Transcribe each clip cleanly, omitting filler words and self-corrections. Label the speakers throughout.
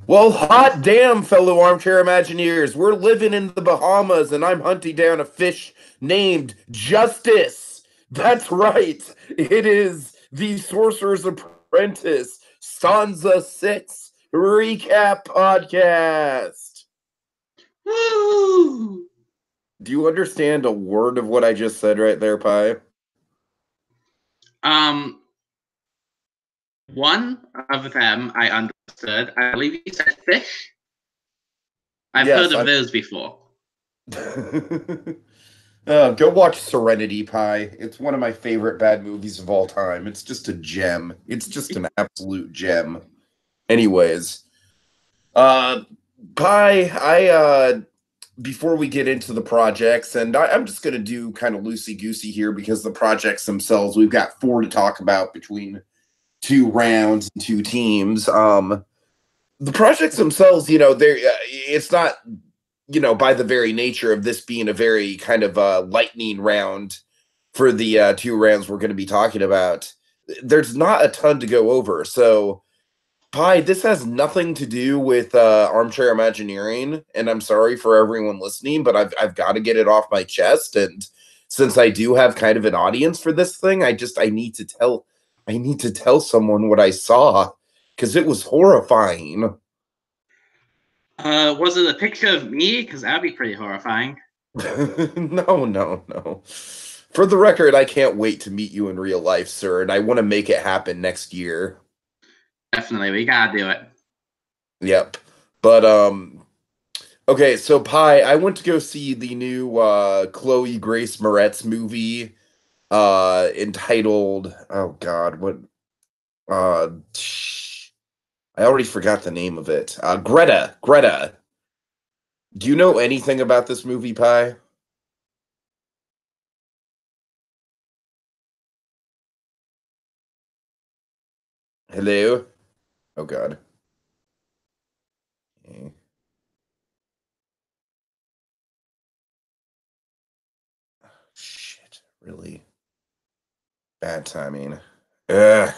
Speaker 1: Well, hot damn, fellow armchair Imagineers. We're living in the Bahamas, and I'm hunting down a fish named Justice. That's right. It is the Sorcerer's Apprentice, Stanza Six recap podcast.
Speaker 2: Woo!
Speaker 1: Do you understand a word of what I just said right there, Pi?
Speaker 2: Um, one of them I understood. I believe you said fish. I've heard
Speaker 1: Yes,
Speaker 2: of those before.
Speaker 1: Go watch Serenity, Pie. It's one of my favorite bad movies of all time. It's just a gem. It's just an absolute gem. Anyways, uh, Pie, before we get into the projects, and I'm just gonna do kind of loosey goosey here because the projects themselves, we've got four to talk about between two rounds and two teams. The projects themselves, they're it's not by the very nature of this being a very kind of lightning round for the two rounds we're going to be talking about, there's not a ton to go over. So, Pi, this has nothing to do with armchair Imagineering, and I'm sorry for everyone listening, but I've got to get it off my chest. And since I do have kind of an audience for this thing, I need to tell someone what I saw because it was horrifying.
Speaker 2: Was it a picture of me? Because that'd be pretty horrifying.
Speaker 1: No. For the record, I can't wait to meet you in real life, sir, and I want to make it happen next year.
Speaker 2: Definitely, we gotta do it.
Speaker 1: Yep. But okay, so Pi, I went to go see the new Chloe Grace Moretz movie entitled, oh god, what uh I already forgot the name of it. Greta. Do you know anything about this movie, Pi? Hello? Oh god. Okay. Shit, really bad timing. Ugh.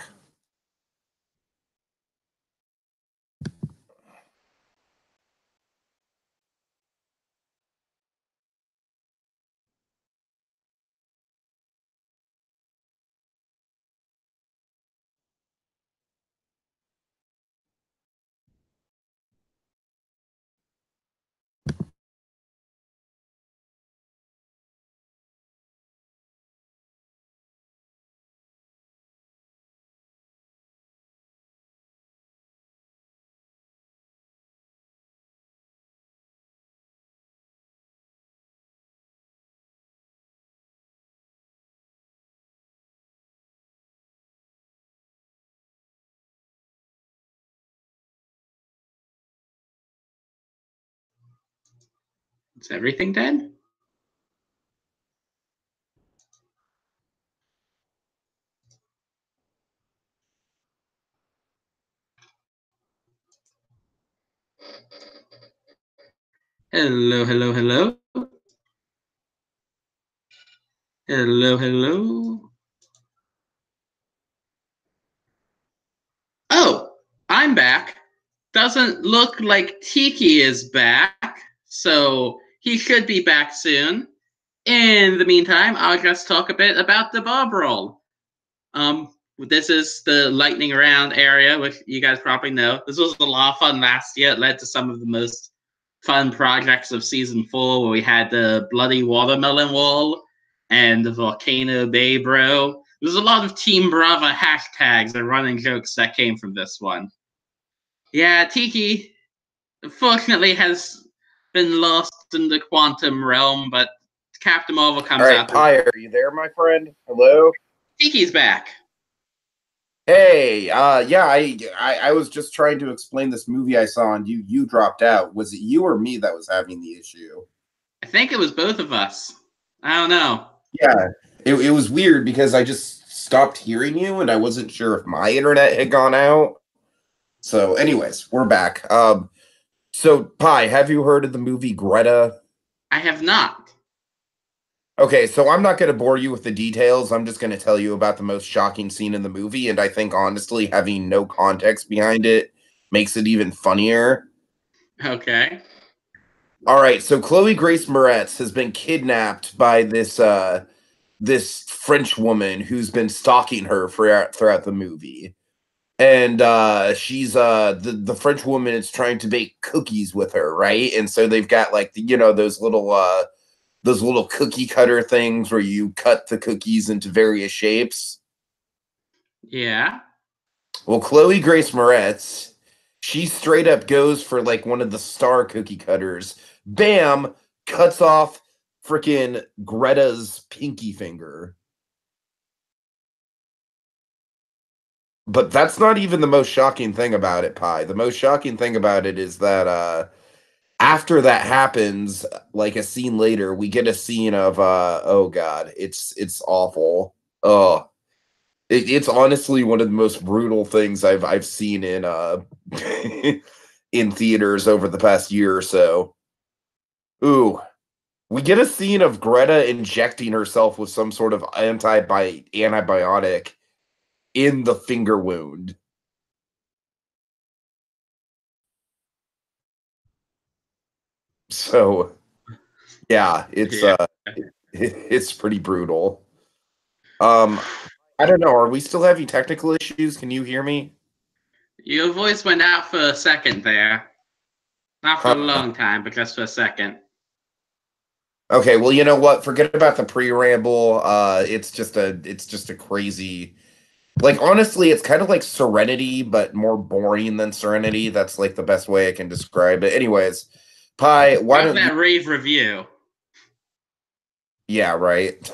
Speaker 2: Is everything dead? Hello. Hello. Oh, I'm back. Doesn't look like Tiki is back, so he should be back soon. In the meantime, I'll just talk a bit about the Brawl. This is the lightning round area, which you guys probably know. This was a lot of fun last year. It led to some of the most fun projects of season 4, where we had the bloody watermelon wall and the volcano bay bro. There's a lot of Team Brava hashtags and running jokes that came from this one. Yeah, Tiki unfortunately has been lost in the quantum realm, but Captain Marvel
Speaker 1: All
Speaker 2: comes
Speaker 1: right,
Speaker 2: out.
Speaker 1: Pi, are you there, my friend? Hello?
Speaker 2: Tiki's back.
Speaker 1: Hey, yeah, I was just trying to explain this movie I saw and you dropped out. Was it you or me that was having the issue?
Speaker 2: I think it was both of us. I don't know.
Speaker 1: Yeah, it was weird because I just stopped hearing you and I wasn't sure if my internet had gone out. So, anyways, we're back. So Pi, have you heard of the movie Greta?
Speaker 2: I have not.
Speaker 1: Okay, so I'm not going to bore you with the details. I'm just going to tell you about the most shocking scene in the movie, and I think honestly, having no context behind it makes it even funnier.
Speaker 2: Okay.
Speaker 1: All right, so Chloe Grace Moretz has been kidnapped by this French woman who's been stalking her throughout the movie. And she's the French woman is trying to bake cookies with her, right? And so they've got like those little cookie cutter things where you cut the cookies into various shapes.
Speaker 2: Yeah.
Speaker 1: Well, Chloe Grace Moretz, she straight up goes for like one of the star cookie cutters. Bam! Cuts off freaking Greta's pinky finger. But that's not even the most shocking thing about it, Pi. The most shocking thing about it is that after that happens, like a scene later, we get a scene of oh god, it's awful. Oh, it's honestly one of the most brutal things I've seen in in theaters over the past year or so. Ooh, we get a scene of Greta injecting herself with some sort of antibiotic in the finger wound. So yeah,
Speaker 2: Yeah.
Speaker 1: it's pretty brutal. Um, I don't know. Are we still having technical issues? Can you hear me?
Speaker 2: Your voice went out for a second there. Not for a
Speaker 1: Huh.
Speaker 2: long time, but just for a second.
Speaker 1: Okay, well, you know what? Forget about the pre-ramble. It's just a crazy. Like honestly, it's kind of like Serenity, but more boring than Serenity. That's like the best way I can describe it. Anyways, Pi, why
Speaker 2: Got
Speaker 1: don't you?
Speaker 2: that rave review.
Speaker 1: Yeah, right.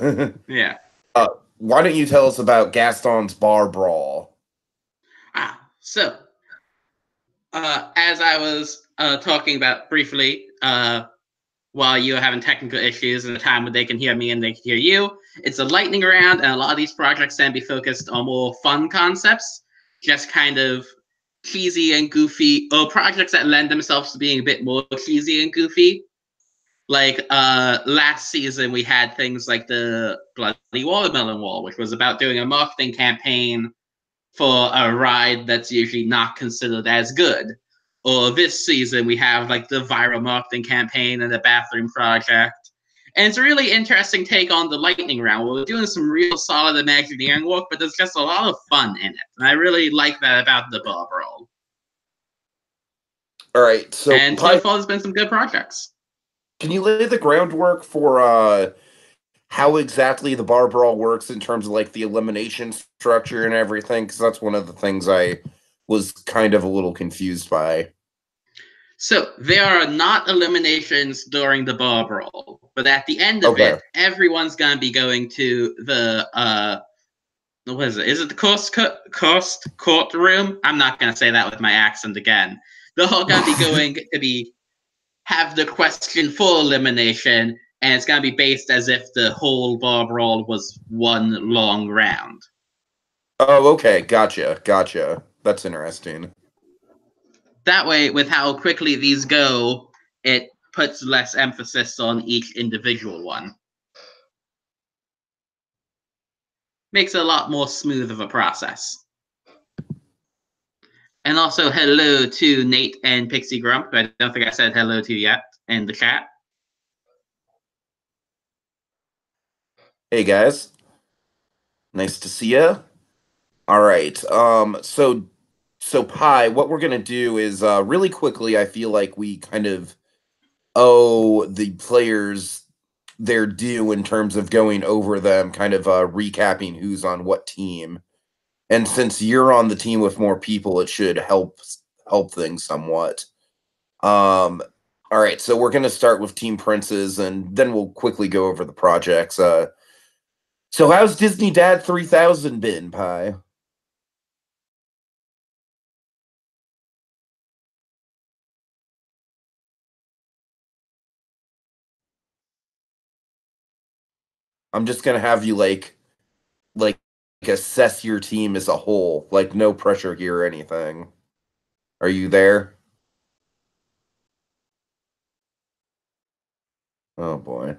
Speaker 2: Yeah.
Speaker 1: uh, why don't you tell us about Gaston's bar brawl?
Speaker 2: So as I was talking about briefly, while you were having technical issues and the time when they can hear me and they can hear you, it's a lightning round, and a lot of these projects can be focused on more fun concepts, just kind of cheesy and goofy, or projects that lend themselves to being a bit more cheesy and goofy. Like last season, we had things like the Bloody Watermelon Wall, which was about doing a marketing campaign for a ride that's usually not considered as good. Or this season, we have like the viral marketing campaign and the bathroom project. And it's a really interesting take on the lightning round. We're doing some real solid Imagineering work, but there's just a lot of fun in it. And I really like that about the Brawl.
Speaker 1: All right, so
Speaker 2: And so
Speaker 1: Pi,
Speaker 2: far, there's been some good projects.
Speaker 1: can you lay the groundwork for how exactly the bar brawl works in terms of like the elimination structure and everything? Because that's one of the things I was kind of a little confused by.
Speaker 2: So there are not eliminations during the Brawl, but at the end of
Speaker 1: Okay.
Speaker 2: it, everyone's going to be going to the what is it? Is it the cost courtroom? I'm not gonna say that with my accent again. They're all gonna be going to be have the question for elimination, and it's gonna be based as if the whole bar brawl was one long round.
Speaker 1: Oh, okay. Gotcha. Gotcha. That's interesting.
Speaker 2: That way, with how quickly these go, it puts less emphasis on each individual one. Makes it a lot more smooth of a process. And also, hello to Nate and Pixie Grump. I don't think I said hello to yet in the chat.
Speaker 1: Hey guys, nice to see you. All right. So Pi, what we're gonna do is really quickly. I feel like we kind of owe the players their due in terms of going over them, kind of recapping who's on what team. And since you're on the team with more people, it should help things somewhat. Um, all right, so we're gonna start with Team Princes, and then we'll quickly go over the projects. So how's Disney Dad 3000 been, Pi? I'm just gonna have you like assess your team as a whole. Like no pressure here or anything. Are you there? Oh boy.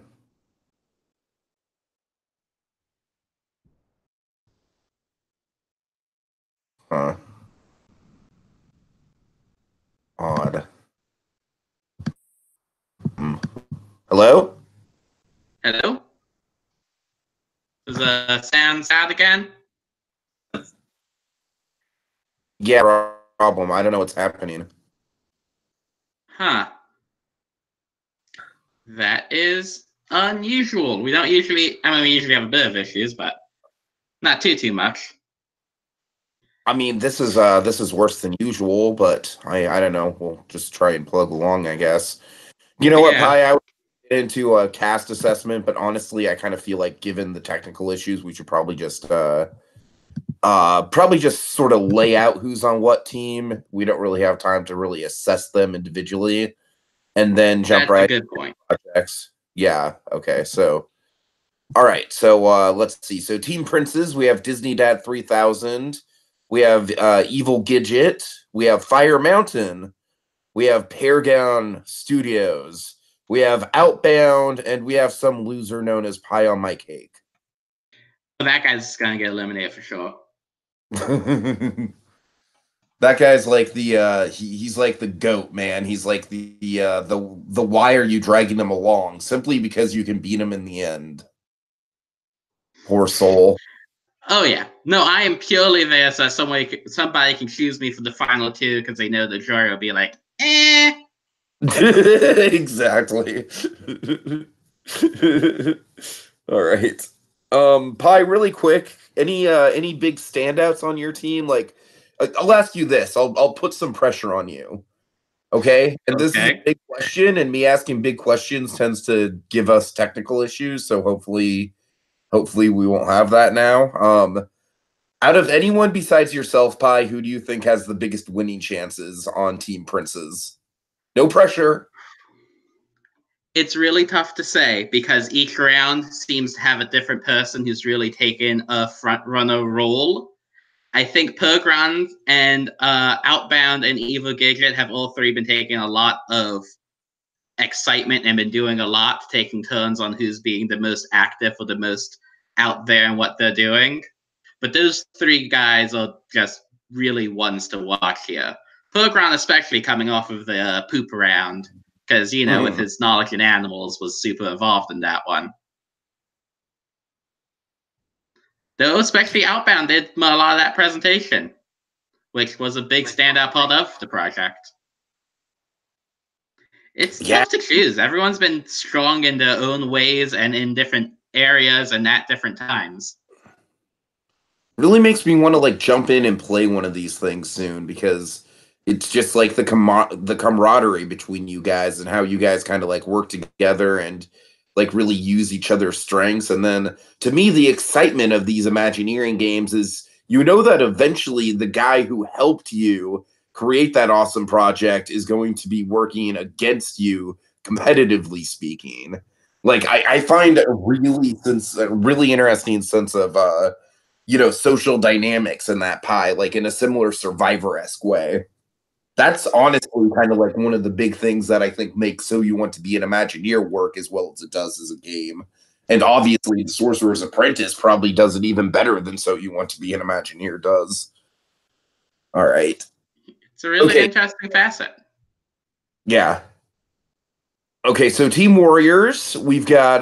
Speaker 1: Huh. Hello?
Speaker 2: Hello? Is Sam sad again?
Speaker 1: Yeah, problem. I don't know what's happening.
Speaker 2: Huh. That is unusual. We don't usually, I mean, we usually have a bit of issues, but not too much.
Speaker 1: I mean, this is worse than usual, but I don't know. We'll just try and plug along, I guess. You know what,
Speaker 2: Yeah,
Speaker 1: Pi? I would get into a cast assessment, but honestly, I kind of feel like given the technical issues, we should probably just sort of lay out who's on what team. We don't really have time to really assess them individually, and then jump
Speaker 2: that's a
Speaker 1: right
Speaker 2: good point.
Speaker 1: into projects. Yeah. Okay. So, all right. So let's see. So Team Princes, we have Disney Dad 3000. We have Evil Gidget. We have Fire Mountain. We have Paragon Studios. We have Outbound, and we have some loser known as Pie on My Cake.
Speaker 2: But that guy's gonna get eliminated for sure.
Speaker 1: That guy's like he's like the goat, man. He's like the why are you dragging him along? Simply because you can beat him in the end. Poor soul.
Speaker 2: Oh yeah, no, I am purely there so somebody can choose me for the final two because they know the jury will be like, eh.
Speaker 1: Exactly. All right. Pi, really quick, any big standouts on your team? Like, I'll ask you this. I'll put some pressure on you. Okay? And this is a
Speaker 2: Okay.
Speaker 1: big question, and me asking big questions tends to give us technical issues, so hopefully we won't have that now. Out of anyone besides yourself, Pi, who do you think has the biggest winning chances on Team Princes? No pressure.
Speaker 2: It's really tough to say because each round seems to have a different person who's really taken a front runner role. I think Pergrand and Outbound and Evil Gidget have all three been taking a lot of excitement and been doing a lot, taking turns on who's being the most active or the most out there in what they're doing. But those three guys are just really ones to watch here. Pergrand, especially coming off of the poop around, because, you know, with his knowledge in animals, was super involved in that one. Though, especially Outbound did a lot of that presentation, which was a big standout part of the project. It's
Speaker 1: Yeah,
Speaker 2: tough to choose. Everyone's been strong in their own ways and in different areas and at different times.
Speaker 1: really makes me want to like jump in and play one of these things soon because it's just like the camaraderie between you guys and how you guys kind of like work together and like really use each other's strengths. And then to me, the excitement of these Imagineering games is you know that eventually the guy who helped you create that awesome project is going to be working against you competitively speaking. Like I find a really interesting sense of social dynamics in that pie, like in a similar Survivor-esque way. That's honestly kind of like one of the big things that I think makes So You Want to Be an Imagineer work as well as it does as a game. And obviously, the Sorcerer's Apprentice probably does it even better than So You Want to Be an Imagineer does. All right.
Speaker 2: It's a really
Speaker 1: Okay.
Speaker 2: interesting facet.
Speaker 1: Yeah. Okay, so Team Warriors, we've got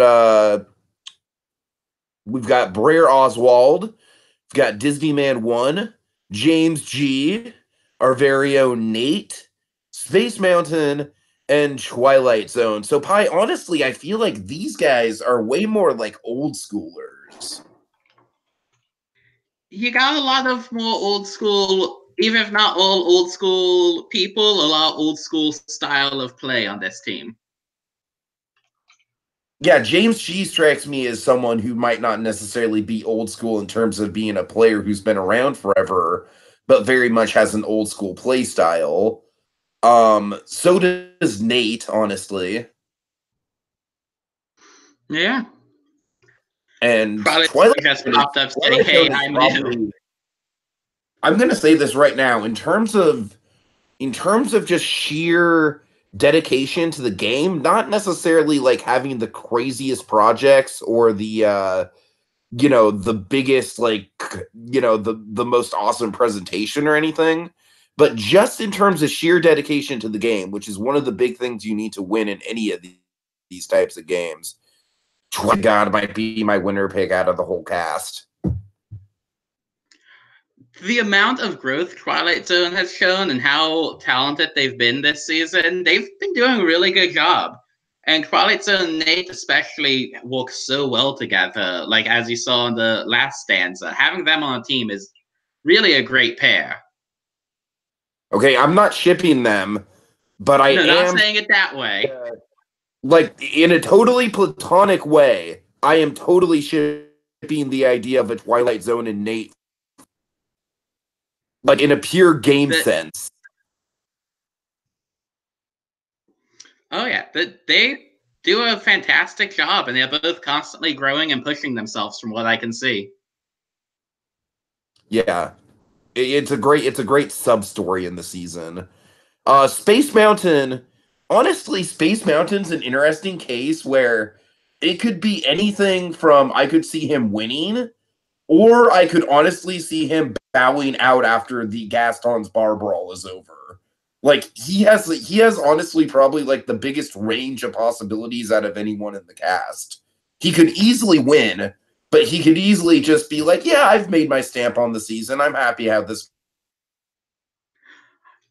Speaker 1: Brer Oswald, we've got Disney Man 1, James G, our very own Nate, Space Mountain, and Twilight Zone. So, Pi, honestly, I feel like these guys are way more like old schoolers.
Speaker 2: You got a lot of more old school, even if not all old school people, a lot of old school style of play on this team.
Speaker 1: Yeah, James G strikes me as someone who might not necessarily be old school in terms of being a player who's been around forever, but very much has an old school play style. So does Nate, honestly.
Speaker 2: Yeah.
Speaker 1: And
Speaker 2: Probably
Speaker 1: Twilight
Speaker 2: just
Speaker 1: Zone
Speaker 2: popped up saying, hey, I'm new.
Speaker 1: I'm gonna say this right now, in terms of just sheer dedication to the game, not necessarily like having the craziest projects or the biggest the most awesome presentation or anything, but just in terms of sheer dedication to the game, which is one of the big things you need to win in any of these these types of games. God, might be my winner pick out of the whole cast.
Speaker 2: The amount of growth Twilight Zone has shown and how talented they've been this season, they've been doing a really good job. And Twilight Zone and Nate especially work so well together, like as you saw in the last stanza. Having them on a team is really a great pair.
Speaker 1: Okay, I'm not shipping them, but I
Speaker 2: am
Speaker 1: am
Speaker 2: not saying it that way.
Speaker 1: Like, in a totally platonic way, I am totally shipping the idea of a Twilight Zone and Nate. Like, in a pure game sense.
Speaker 2: Oh, yeah. They do a fantastic job, and they're both constantly growing and pushing themselves from what I can see.
Speaker 1: Yeah. It's a great sub-story in the season. Space Mountain, honestly, Space Mountain's an interesting case where it could be anything from I could see him winning, or I could honestly see him bowing out after the Gaston's bar brawl is over. Like, he has honestly probably like the biggest range of possibilities out of anyone in the cast. He could easily win, but he could easily just be like, yeah, I've made my stamp on the season. I'm happy how this.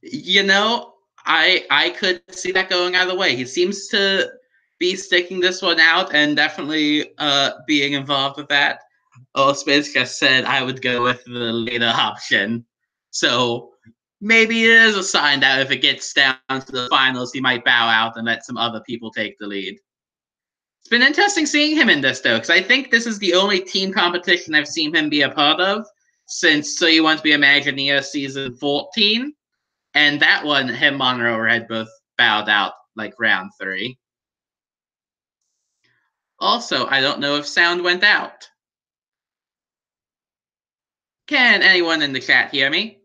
Speaker 2: You know, I could see that going either way. He seems to be sticking this one out and definitely being involved with that. Oh, Spence just said I would go with the later option. So maybe it is a sign that if it gets down to the finals, he might bow out and let some other people take the lead. It's been interesting seeing him in this, though, because I think this is the only team competition I've seen him be a part of since So You Want to Be Imagineer season 14. And that one, him and Monroe had both bowed out like round 3. Also, I don't know if sound went out. Can anyone in the chat hear me?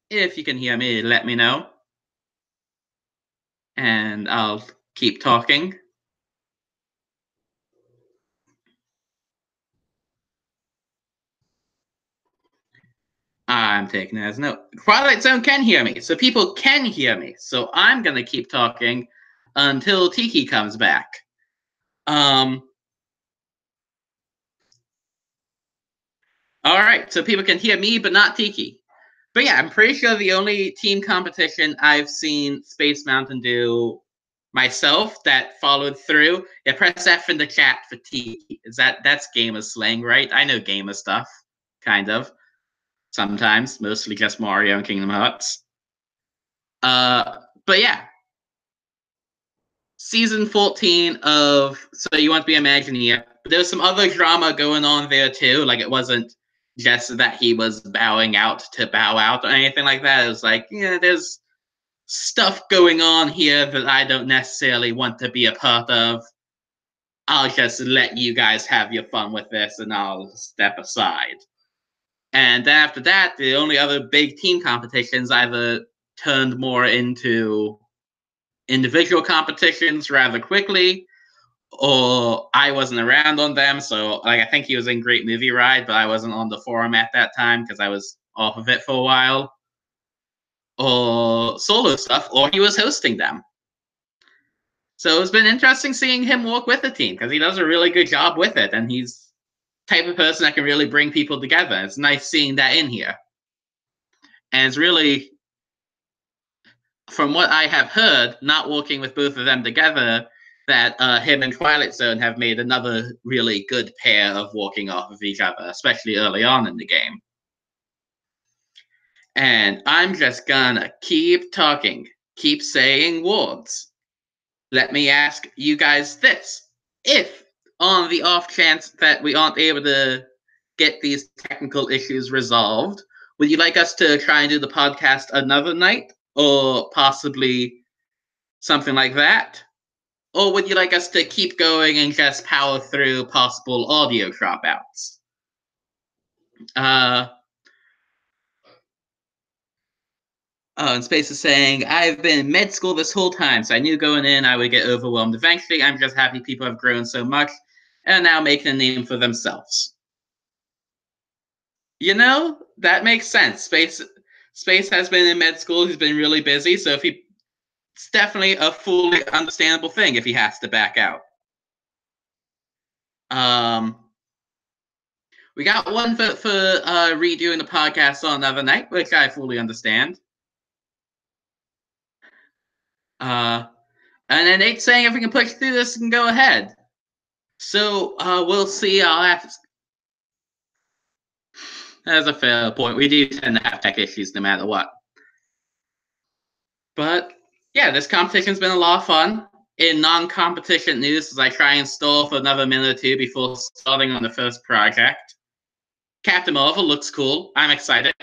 Speaker 2: If you can hear me, let me know. And I'll keep talking. I'm taking it as no. Twilight Zone can hear me, so people can hear me. So I'm going to keep talking until Tiki comes back. All right, so people can hear me, but not Tiki. But yeah, I'm pretty sure the only team competition I've seen Space Mountain do myself that followed through. Yeah, press F in the chat for Tiki. That's gamer slang, right? I know gamer stuff, kind of. Sometimes, mostly just Mario and Kingdom Hearts. But yeah, season 14 of So You Want to Be Imagineer. There was some other drama going on there too. Like, it wasn't just that he was bowing out to bow out or anything like that. It was like, yeah, there's stuff going on here that I don't necessarily want to be a part of. I'll just let you guys have your fun with this and I'll step aside. And then after that, the only other big team competitions either turned more into individual competitions rather quickly, or I wasn't around on them. So, like, I think he was in Great Movie Ride, but I wasn't on the forum at that time because I was off of it for a while. Or solo stuff, or he was hosting them. So it's been interesting seeing him work with the team because he does a really good job with it, and he's the type of person that can really bring people together. It's nice seeing that in here. And it's really, from what I have heard, not working with both of them together, that him and Twilight Zone have made another really good pair of working off of each other, especially early on in the game. And I'm just gonna keep talking, keep saying words. Let me ask you guys this. If, on the off chance that we aren't able to get these technical issues resolved, would you like us to try and do the podcast another night? Or possibly something like that? Or would you like us to keep going and just power through possible audio dropouts? And Space is saying, I've been in med school this whole time, so I knew going in I would get overwhelmed eventually. I'm just happy people have grown so much and are now making a name for themselves. You know, that makes sense. Space has been in med school. He's been really busy, so if he it's definitely a fully understandable thing if he has to back out. We got one for redoing the podcast on another night, which I fully understand. And then Nate's saying if we can push through this and go ahead. So we'll see. I'll have to... That's a fair point. We do tend to have tech issues no matter what. But yeah, this competition's been a lot of fun. In non-competition news, as I try and stall for another minute or two before starting on the first project, Captain Marvel looks cool. I'm excited.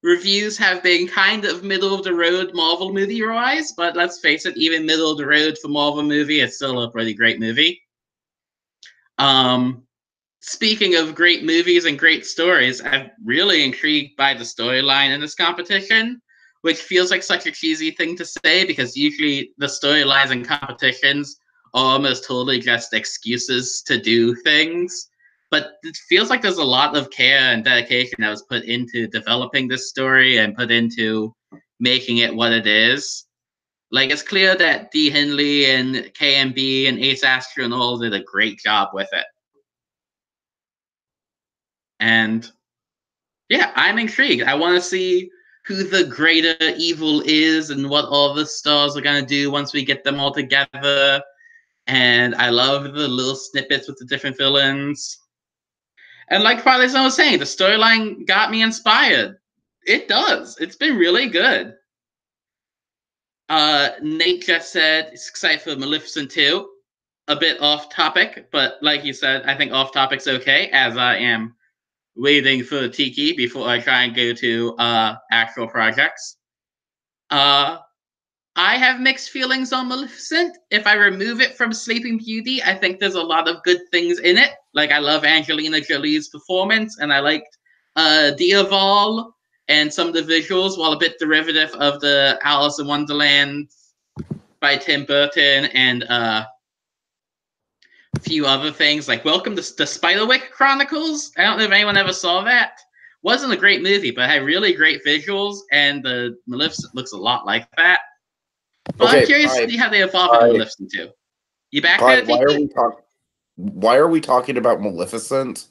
Speaker 2: Reviews have been kind of middle-of-the-road Marvel movie-wise, but let's face it, even middle-of-the-road for Marvel movie, it's still a pretty great movie. Speaking of great movies and great stories, I'm really intrigued by the storyline in this competition, which feels like such a cheesy thing to say because usually the storylines in competitions are almost totally just excuses to do things. But it feels like there's a lot of care and dedication that was put into developing this story and put into making it what it is. Like, it's clear that Dee Hindley and KMB and Ace Astro and all did a great job with it. And yeah, I'm intrigued. I want to see who the greater evil is and what all the stars are going to do once we get them all together. And I love the little snippets with the different villains. And like Father was saying, the storyline got me inspired. It does. It's been really good. Nate just said he's excited for Maleficent 2. A bit off topic, but like you said, I think off topic's okay, as I am waiting for Tiki before I try and go to actual projects. I have mixed feelings on Maleficent. If I remove it from Sleeping Beauty, I think there's a lot of good things in it. Like, I love Angelina Jolie's performance, and I liked Diaval and some of the visuals, while a bit derivative of the Alice in Wonderland by Tim Burton and a few other things, like Welcome to the Spiderwick Chronicles. I don't know if anyone ever saw that. Wasn't a great movie, but had really great visuals, and the Maleficent looks a lot like that. But okay, I'm curious to see how they evolve in Maleficent too. You back there, Tiki?
Speaker 1: Why are we talking about Maleficent?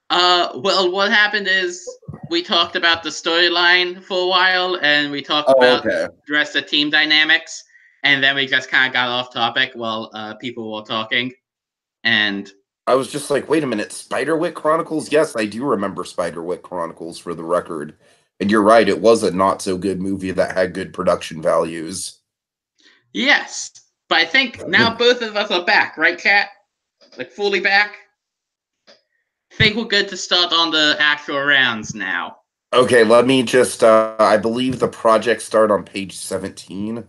Speaker 2: Well, what happened is we talked about the storyline for a while, and we talked about the rest of team dynamics, and then we just kind of got off topic while people were talking. And
Speaker 1: I was just like, wait a minute, Spiderwick Chronicles? Yes, I do remember Spiderwick Chronicles, for the record. And you're right, it was a not-so-good movie that had good production values.
Speaker 2: Yes, but I think now both of us are back, right, Kat? Like, fully back? I think we're good to start on the actual rounds now.
Speaker 1: Okay, let me just, I believe the projects start on page 17.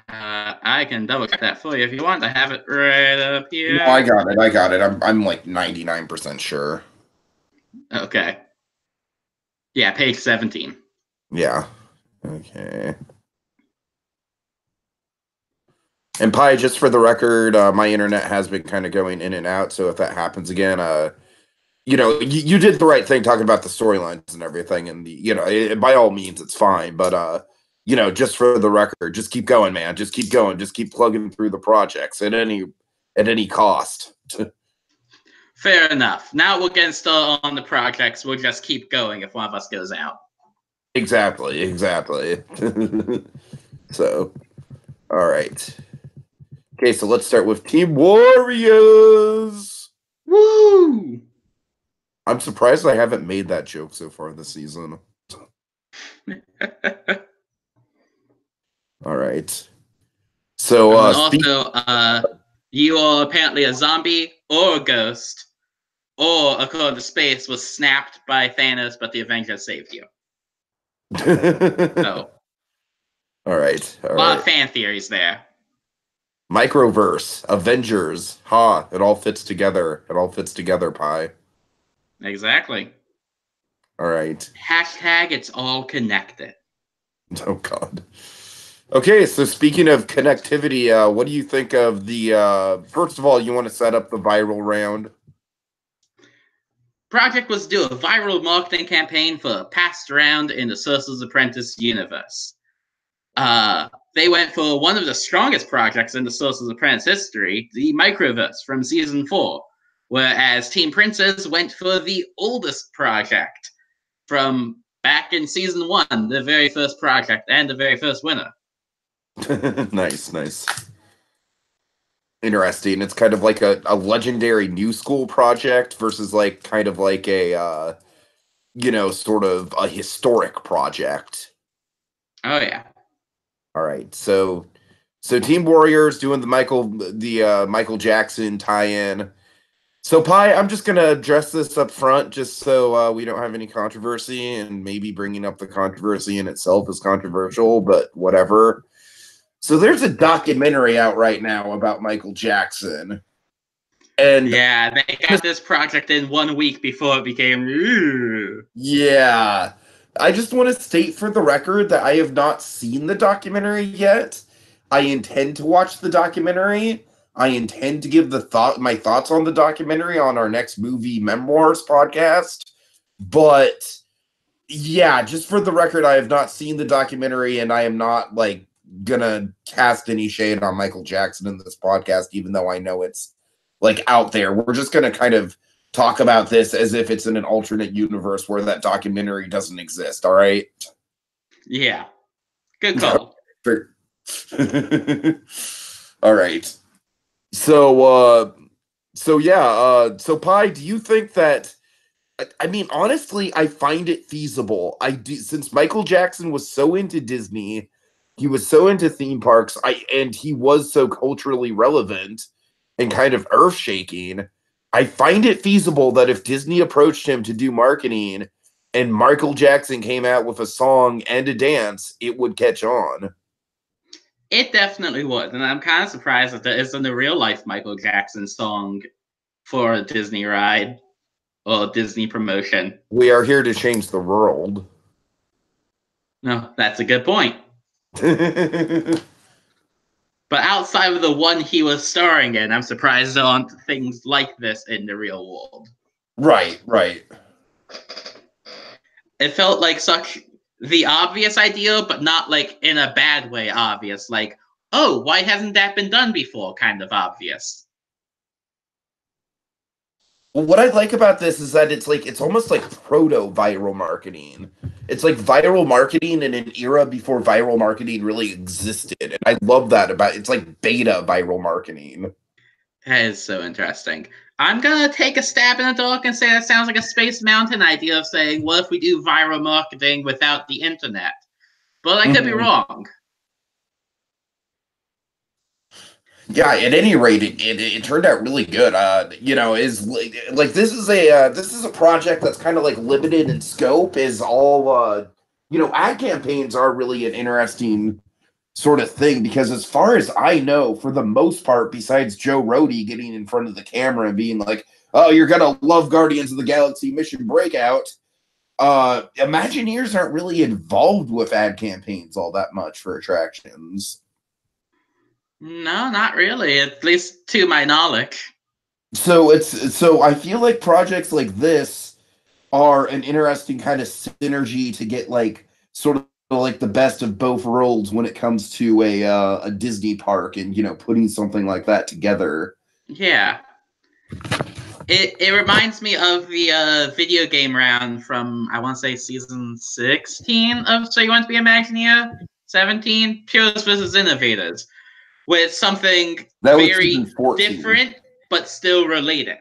Speaker 2: I can double check that for you if you want. I have it right up here.
Speaker 1: No, I got it. I'm like 99% sure.
Speaker 2: Okay. Yeah, page 17.
Speaker 1: Yeah. Okay. And Pi, just for the record, my internet has been kind of going in and out, so if that happens again, you know, you did the right thing talking about the storylines and everything, and you know, by all means, it's fine. But you know, just for the record, just keep going, man. Just keep going. Just keep plugging through the projects at any cost.
Speaker 2: Fair enough. Now we're getting started on the projects. We'll just keep going if one of us goes out.
Speaker 1: Exactly. So, all right. Okay, so let's start with Team Warriors.
Speaker 2: Woo!
Speaker 1: I'm surprised I haven't made that joke so far this season. All right. So,
Speaker 2: also, you are apparently a zombie or a ghost, or according to Space, was snapped by Thanos, but the Avengers saved you. So,
Speaker 1: all right.
Speaker 2: A lot of fan theories there.
Speaker 1: Microverse, Avengers, it all fits together. It all fits together, Pi.
Speaker 2: Exactly.
Speaker 1: All right.
Speaker 2: Hashtag it's all connected.
Speaker 1: Oh, God. Okay, so speaking of connectivity, what do you think of the, first of all, you want to set up the viral round?
Speaker 2: project was to do a viral marketing campaign for Passed Around in the Sorcerer's Apprentice universe. They went for one of the strongest projects in the Sorcerer's Apprentice history, the Microverse from Season 4, whereas Team Princes went for the oldest project from back in Season 1, the very first project and the very first winner.
Speaker 1: Nice. Interesting. It's kind of like a legendary new school project versus like kind of like a sort of a historic project.
Speaker 2: Oh yeah.
Speaker 1: All right. So Team Warriors doing the Michael Jackson tie-in. So Pi, I'm just gonna address this up front just so we don't have any controversy, and maybe bringing up the controversy in itself is controversial, but whatever. So there's a documentary out right now about Michael Jackson. And
Speaker 2: yeah, they got this project in 1 week before it became. Ooh.
Speaker 1: Yeah. I just want to state for the record that I have not seen the documentary yet. I intend to watch the documentary. I intend to give my thoughts on the documentary on our next movie memoirs podcast. But yeah, just for the record, I have not seen the documentary, and I am not like gonna cast any shade on Michael Jackson in this podcast, even though I know it's like out there. We're just gonna kind of talk about this as if it's in an alternate universe where that documentary doesn't exist. All right.
Speaker 2: Yeah. Good call.
Speaker 1: All right. So Pi, do you think that, I mean, honestly, I find it feasible. I do, since Michael Jackson was so into Disney, he was so into theme parks, and he was so culturally relevant and kind of earth-shaking. I find it feasible that if Disney approached him to do marketing and Michael Jackson came out with a song and a dance, it would catch on.
Speaker 2: It definitely would, and I'm kind of surprised that there isn't a real-life Michael Jackson song for a Disney ride or Disney promotion.
Speaker 1: We are here to change the world.
Speaker 2: No, that's a good point. But outside of the one he was starring in, I'm surprised there aren't things like this in the real world.
Speaker 1: Right.
Speaker 2: It felt like such the obvious idea, but not like in a bad way obvious. Like, oh, why hasn't that been done before? Kind of obvious.
Speaker 1: Well, what I like about this is that it's almost like proto-viral marketing. It's like viral marketing in an era before viral marketing really existed. And I love that about it's like beta viral marketing.
Speaker 2: That is so interesting. I'm going to take a stab in the dark and say that sounds like a Space Mountain idea of saying, what if we do viral marketing without the internet? But I could be wrong.
Speaker 1: Yeah, at any rate, it turned out really good. Is like this is a project that's kind of like limited in scope. Is all ad campaigns are really an interesting sort of thing because as far as I know, for the most part, besides Joe Rohde getting in front of the camera and being like, "Oh, you're gonna love Guardians of the Galaxy Mission Breakout," Imagineers aren't really involved with ad campaigns all that much for attractions.
Speaker 2: No, not really, at least to my knowledge.
Speaker 1: So I feel like projects like this are an interesting kind of synergy to get like sort of like the best of both worlds when it comes to a Disney park and putting something like that together.
Speaker 2: Yeah. It reminds me of the video game round from, I want to say, season 16 of So You Want to Be Imagineer? 17? Purists versus Innovators. With something very different, but still related.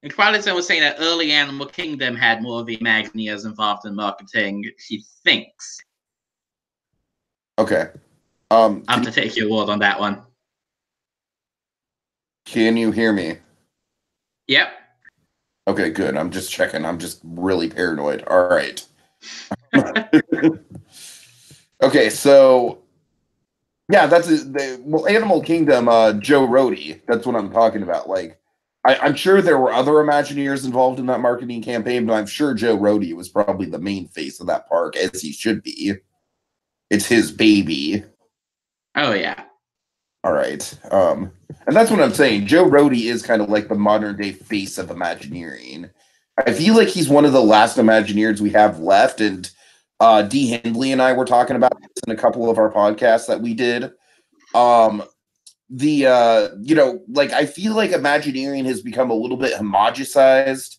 Speaker 2: And Twilight Zone was saying that early Animal Kingdom had more of the Imagineers involved in marketing, she thinks.
Speaker 1: Okay.
Speaker 2: I'll have to take your word on that one.
Speaker 1: Can you hear me?
Speaker 2: Yep.
Speaker 1: Okay, good. I'm just checking. I'm just really paranoid. All right. Okay, so yeah, that's Animal Kingdom, Joe Rohde. That's what I'm talking about. Like, I'm sure there were other Imagineers involved in that marketing campaign, but I'm sure Joe Rohde was probably the main face of that park, as he should be. It's his baby.
Speaker 2: Oh, yeah.
Speaker 1: All right. And that's what I'm saying. Joe Rody is kind of like the modern day face of Imagineering. I feel like he's one of the last Imagineers we have left. And Dee Hindley and I were talking about this in a couple of our podcasts that we did. Um, like I feel like Imagineering has become a little bit homogenized,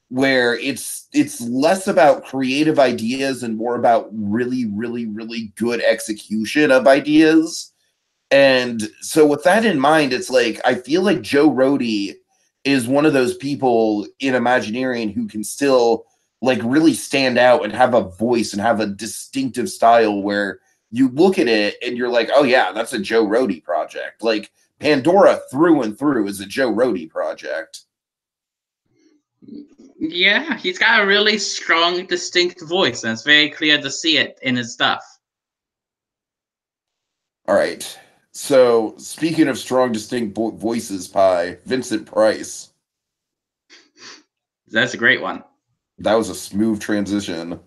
Speaker 1: where it's less about creative ideas and more about really, really, really good execution of ideas. And so with that in mind, it's like I feel like Joe Rody is one of those people in Imagineering who can still like really stand out and have a voice and have a distinctive style where you look at it and you're like, oh yeah, that's a Joe Rody project. Like Pandora through and through is a Joe Rody project.
Speaker 2: Yeah, he's got a really strong, distinct voice, and it's very clear to see it in his stuff.
Speaker 1: All right. So speaking of strong, distinct voices, Pi, Vincent Price.
Speaker 2: That's a great one.
Speaker 1: That was a smooth transition.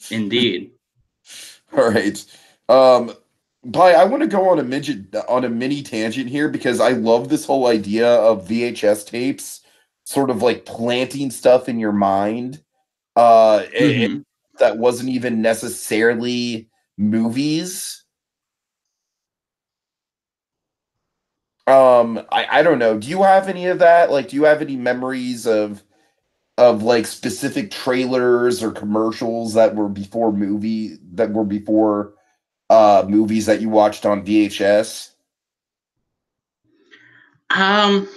Speaker 2: Indeed.
Speaker 1: All right. Pi, I want to go on a mini tangent here because I love this whole idea of VHS tapes sort of like planting stuff in your mind.
Speaker 2: Mm-hmm.
Speaker 1: That wasn't even necessarily movies. I don't know. Do you have any of that? Like, do you have any memories of like specific trailers or commercials that were before movies that you watched on VHS?
Speaker 2: Um,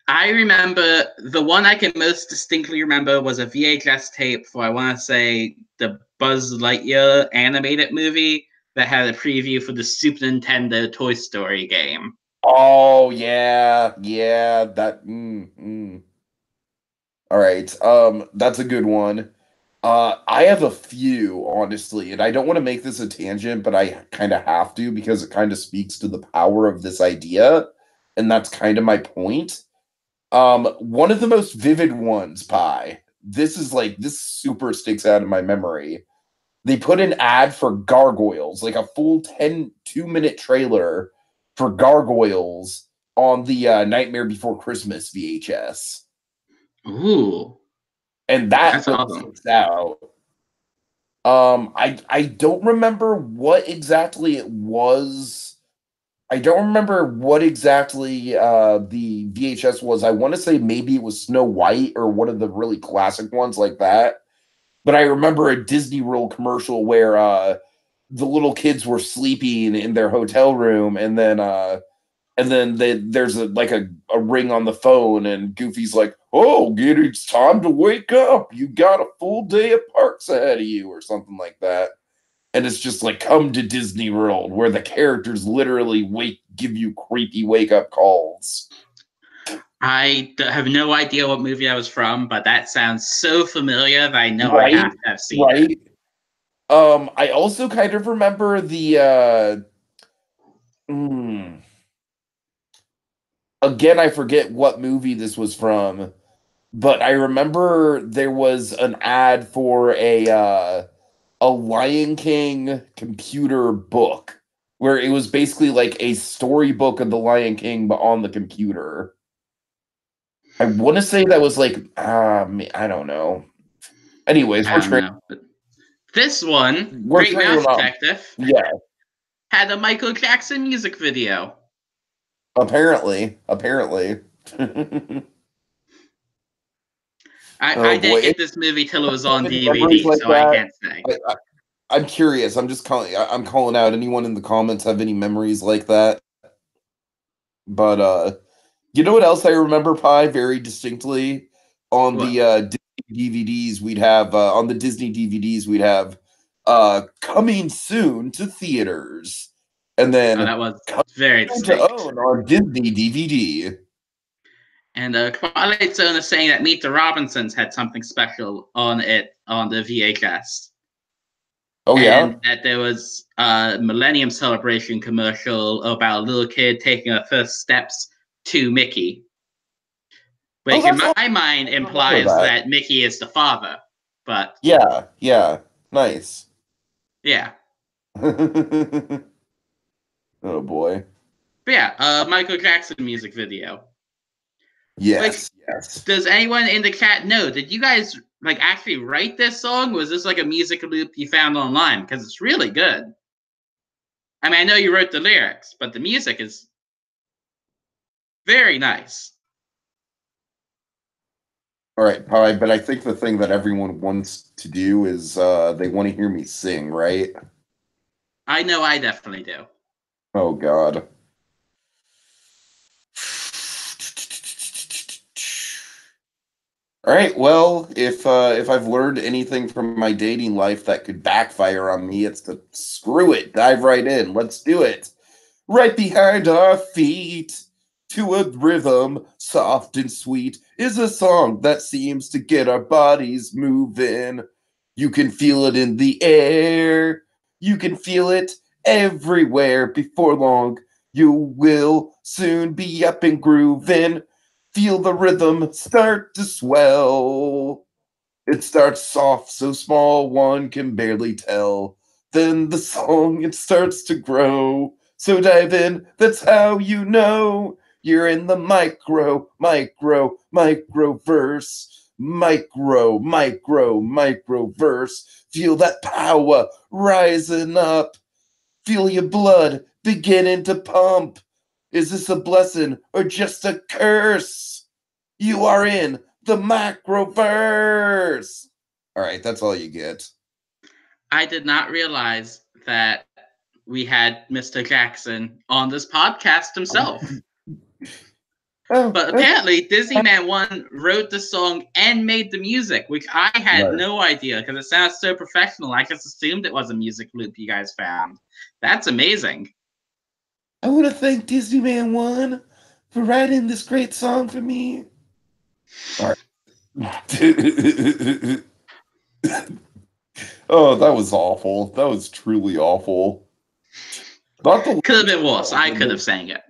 Speaker 2: I remember the one I can most distinctly remember was a VHS tape for, I want to say, the Buzz Lightyear animated movie that had a preview for the Super Nintendo Toy Story game.
Speaker 1: Oh yeah, yeah. All right. That's a good one. I have a few, honestly, and I don't want to make this a tangent, but I kind of have to because it kind of speaks to the power of this idea, and that's kind of my point. One of the most vivid ones, Pi. This super sticks out in my memory. They put an ad for Gargoyles, like a full 2-minute trailer for Gargoyles on the Nightmare Before Christmas VHS.
Speaker 2: Ooh,
Speaker 1: And that
Speaker 2: that's
Speaker 1: one
Speaker 2: awesome.
Speaker 1: sticks out. I don't remember what exactly it was. I don't remember what exactly the VHS was. I want to say maybe it was Snow White or one of the really classic ones like that. But I remember a Disney World commercial where the little kids were sleeping in their hotel room, and then there's a ring on the phone, and Goofy's like, "Oh, kid, it's time to wake up. You got a full day of parks ahead of you," or something like that. And it's just like, come to Disney World, where the characters literally give you creepy wake up calls.
Speaker 2: Have no idea what movie that was from, but that sounds so familiar that I know I
Speaker 1: Right,
Speaker 2: have to have seen it.
Speaker 1: right. I also kind of remember the hmm, again, I forget what movie this was from, but I remember there was an ad for a Lion King computer book where it was basically like a storybook of the Lion King but on the computer. I want to say that was like I don't know. Anyways,
Speaker 2: I don't know. But this one,
Speaker 1: we're
Speaker 2: Great
Speaker 1: trailing
Speaker 2: Mouse
Speaker 1: off.
Speaker 2: Detective,
Speaker 1: Yeah,
Speaker 2: had a Michael Jackson music video.
Speaker 1: apparently.
Speaker 2: I
Speaker 1: Oh
Speaker 2: didn't
Speaker 1: boy,
Speaker 2: get this movie till it was on
Speaker 1: any memories
Speaker 2: DVD,
Speaker 1: like
Speaker 2: so I
Speaker 1: that?
Speaker 2: can't say.
Speaker 1: I'm curious. I'm just calling. I'm calling out. Anyone in the comments have any memories like that? But you know what else I remember, Pi, very distinctly on
Speaker 2: What?
Speaker 1: the DVDs we'd have on the Disney DVDs we'd have coming soon to theaters, and
Speaker 2: Oh,
Speaker 1: then
Speaker 2: that was
Speaker 1: coming
Speaker 2: very
Speaker 1: soon to
Speaker 2: distinct.
Speaker 1: own on Disney DVD.
Speaker 2: And Twilight Zone is saying that Meet the Robinsons had something special on it on the VHS.
Speaker 1: Oh
Speaker 2: And
Speaker 1: yeah.
Speaker 2: that there was a Millennium Celebration commercial about a little kid taking her first steps to Mickey,
Speaker 1: Oh,
Speaker 2: which in
Speaker 1: that's awesome.
Speaker 2: my mind
Speaker 1: I remember
Speaker 2: implies
Speaker 1: that.
Speaker 2: that Mickey is the father. But
Speaker 1: Yeah, yeah, nice.
Speaker 2: yeah,
Speaker 1: Oh boy.
Speaker 2: But yeah, Michael Jackson music video. Like,
Speaker 1: Yes, yes.
Speaker 2: does anyone in the chat know? Did you guys like actually write this song? Was this like a music loop you found online? Because it's really good. I mean, I know you wrote the lyrics, but the music is very nice.
Speaker 1: All right, Pi, but I think the thing that everyone wants to do is they want to hear me sing, right?
Speaker 2: I know I definitely do.
Speaker 1: Oh God. All right, well, if I've learned anything from my dating life that could backfire on me, it's to screw it, dive right in. Let's do it. Right behind our feet, to a rhythm soft and sweet, is a song that seems to get our bodies moving. You can feel it in the air. You can feel it everywhere. Before long, you will soon be up and grooving. Feel the rhythm start to swell. It starts soft, so small one can barely tell. Then the song, it starts to grow. So dive in, that's how you know you're in the micro verse. Micro verse. Feel that power rising up. Feel your blood beginning to pump. Is this a blessing or just a curse? You are in the macroverse. All right, that's all you get.
Speaker 2: I did not realize that we had Mr. Jackson on this podcast himself. But apparently, Disney Man 1 wrote the song and made the music, which I had no idea because it sounds so professional. I just assumed it was a music loop you guys found. That's amazing.
Speaker 1: I want to thank Disney Man 1 for writing this great song for me. All right. Oh, that was awful. That was truly awful. Not the
Speaker 2: Could have been worse. I could have sang it.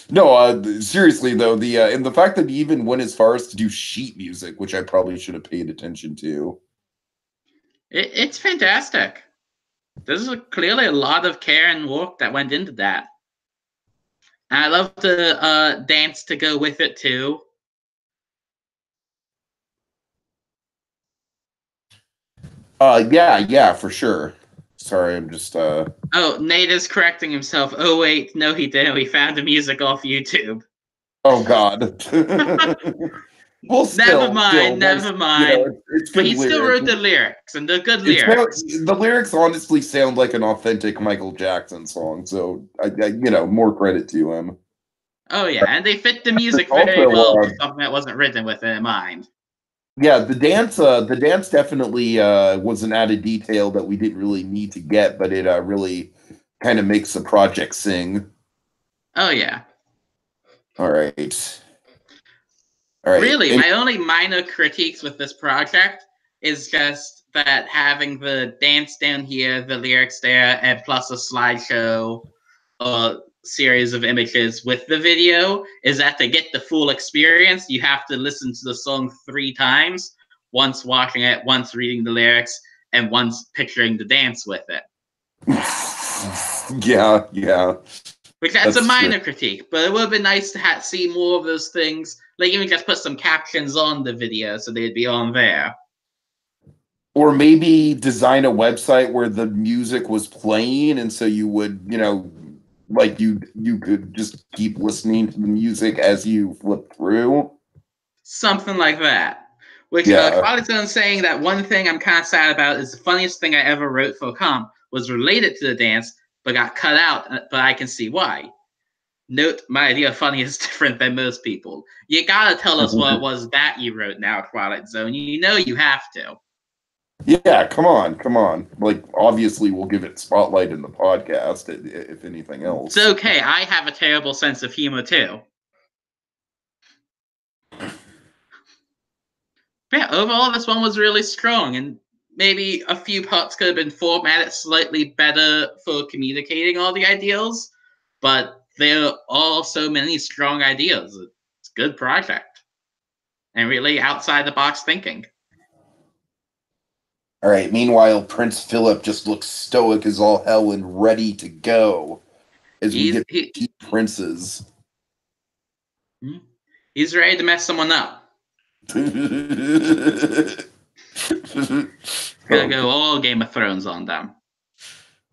Speaker 1: No, seriously though, and the fact that he even went as far as to do sheet music, which I probably should have paid attention to.
Speaker 2: It's fantastic. There's clearly a lot of care and work that went into that. And I love the dance to go with it too.
Speaker 1: Yeah, for sure. Sorry, I'm just
Speaker 2: Oh, Nate is correcting himself. Oh wait, no he didn't. We found the music off YouTube.
Speaker 1: Oh God. Well,
Speaker 2: never
Speaker 1: still,
Speaker 2: mind.
Speaker 1: you know, it's
Speaker 2: But
Speaker 1: good
Speaker 2: he still
Speaker 1: lyrics.
Speaker 2: wrote the lyrics, and they're good lyrics.
Speaker 1: The lyrics honestly sound like an authentic Michael Jackson song, so more credit to him.
Speaker 2: Oh yeah, and they fit the music very
Speaker 1: Also,
Speaker 2: well for something that wasn't written with it in mind.
Speaker 1: yeah, the dance definitely was an added detail that we didn't really need to get, but it really kind of makes the project sing.
Speaker 2: Oh yeah.
Speaker 1: All right. All right.
Speaker 2: Really, my only minor critiques with this project is just that having the dance down here, the lyrics there, and plus a slideshow series of images with the video is that to get the full experience, you have to listen to the song 3 times, once watching it, once reading the lyrics, and once picturing the dance with it.
Speaker 1: Yeah.
Speaker 2: Which that's a minor critique, but it would have been nice to see more of those things. Like even just put some captions on the video so they'd be on there.
Speaker 1: Or maybe design a website where the music was playing, and so you would, like you could just keep listening to the music as you flip through.
Speaker 2: Something like that. Which Claudio's saying that one thing I'm kind of sad about is the funniest thing I ever wrote for a comp was related to the dance, but got cut out, but I can see why. Note, my idea of funny is different than most people. You gotta tell us what it was that you wrote now, Twilight Zone. You know you have to.
Speaker 1: Yeah, come on. Like, obviously, we'll give it spotlight in the podcast, if anything else.
Speaker 2: It's okay. I have a terrible sense of humor, too. But yeah, overall, this one was really strong, and maybe a few parts could have been formatted slightly better for communicating all the ideals, but there are all so many strong ideas. It's a good project, and really outside the box thinking.
Speaker 1: All right. Meanwhile, Prince Philip just looks stoic as all hell and ready to go as we get
Speaker 2: He,
Speaker 1: princes.
Speaker 2: he's ready to mess someone up. Gonna go all Game of Thrones on them.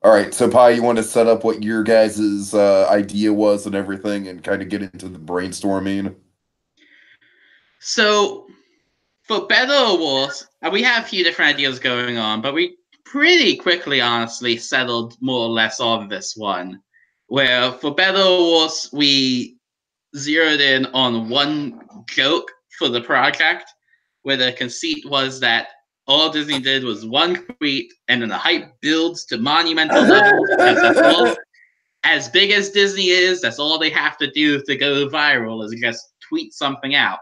Speaker 1: All right, so Pi, you want to set up what your guys' idea was and everything, and kind of get into the brainstorming?
Speaker 2: So, for better or worse, we have a few different ideas going on, but we pretty quickly, honestly, settled more or less on this one. Where, for better or worse, we zeroed in on one joke for the project, where the conceit was that all Disney did was one tweet, and then the hype builds to monumental levels because that's all. As big as Disney is, that's all they have to do to go viral is just tweet something out.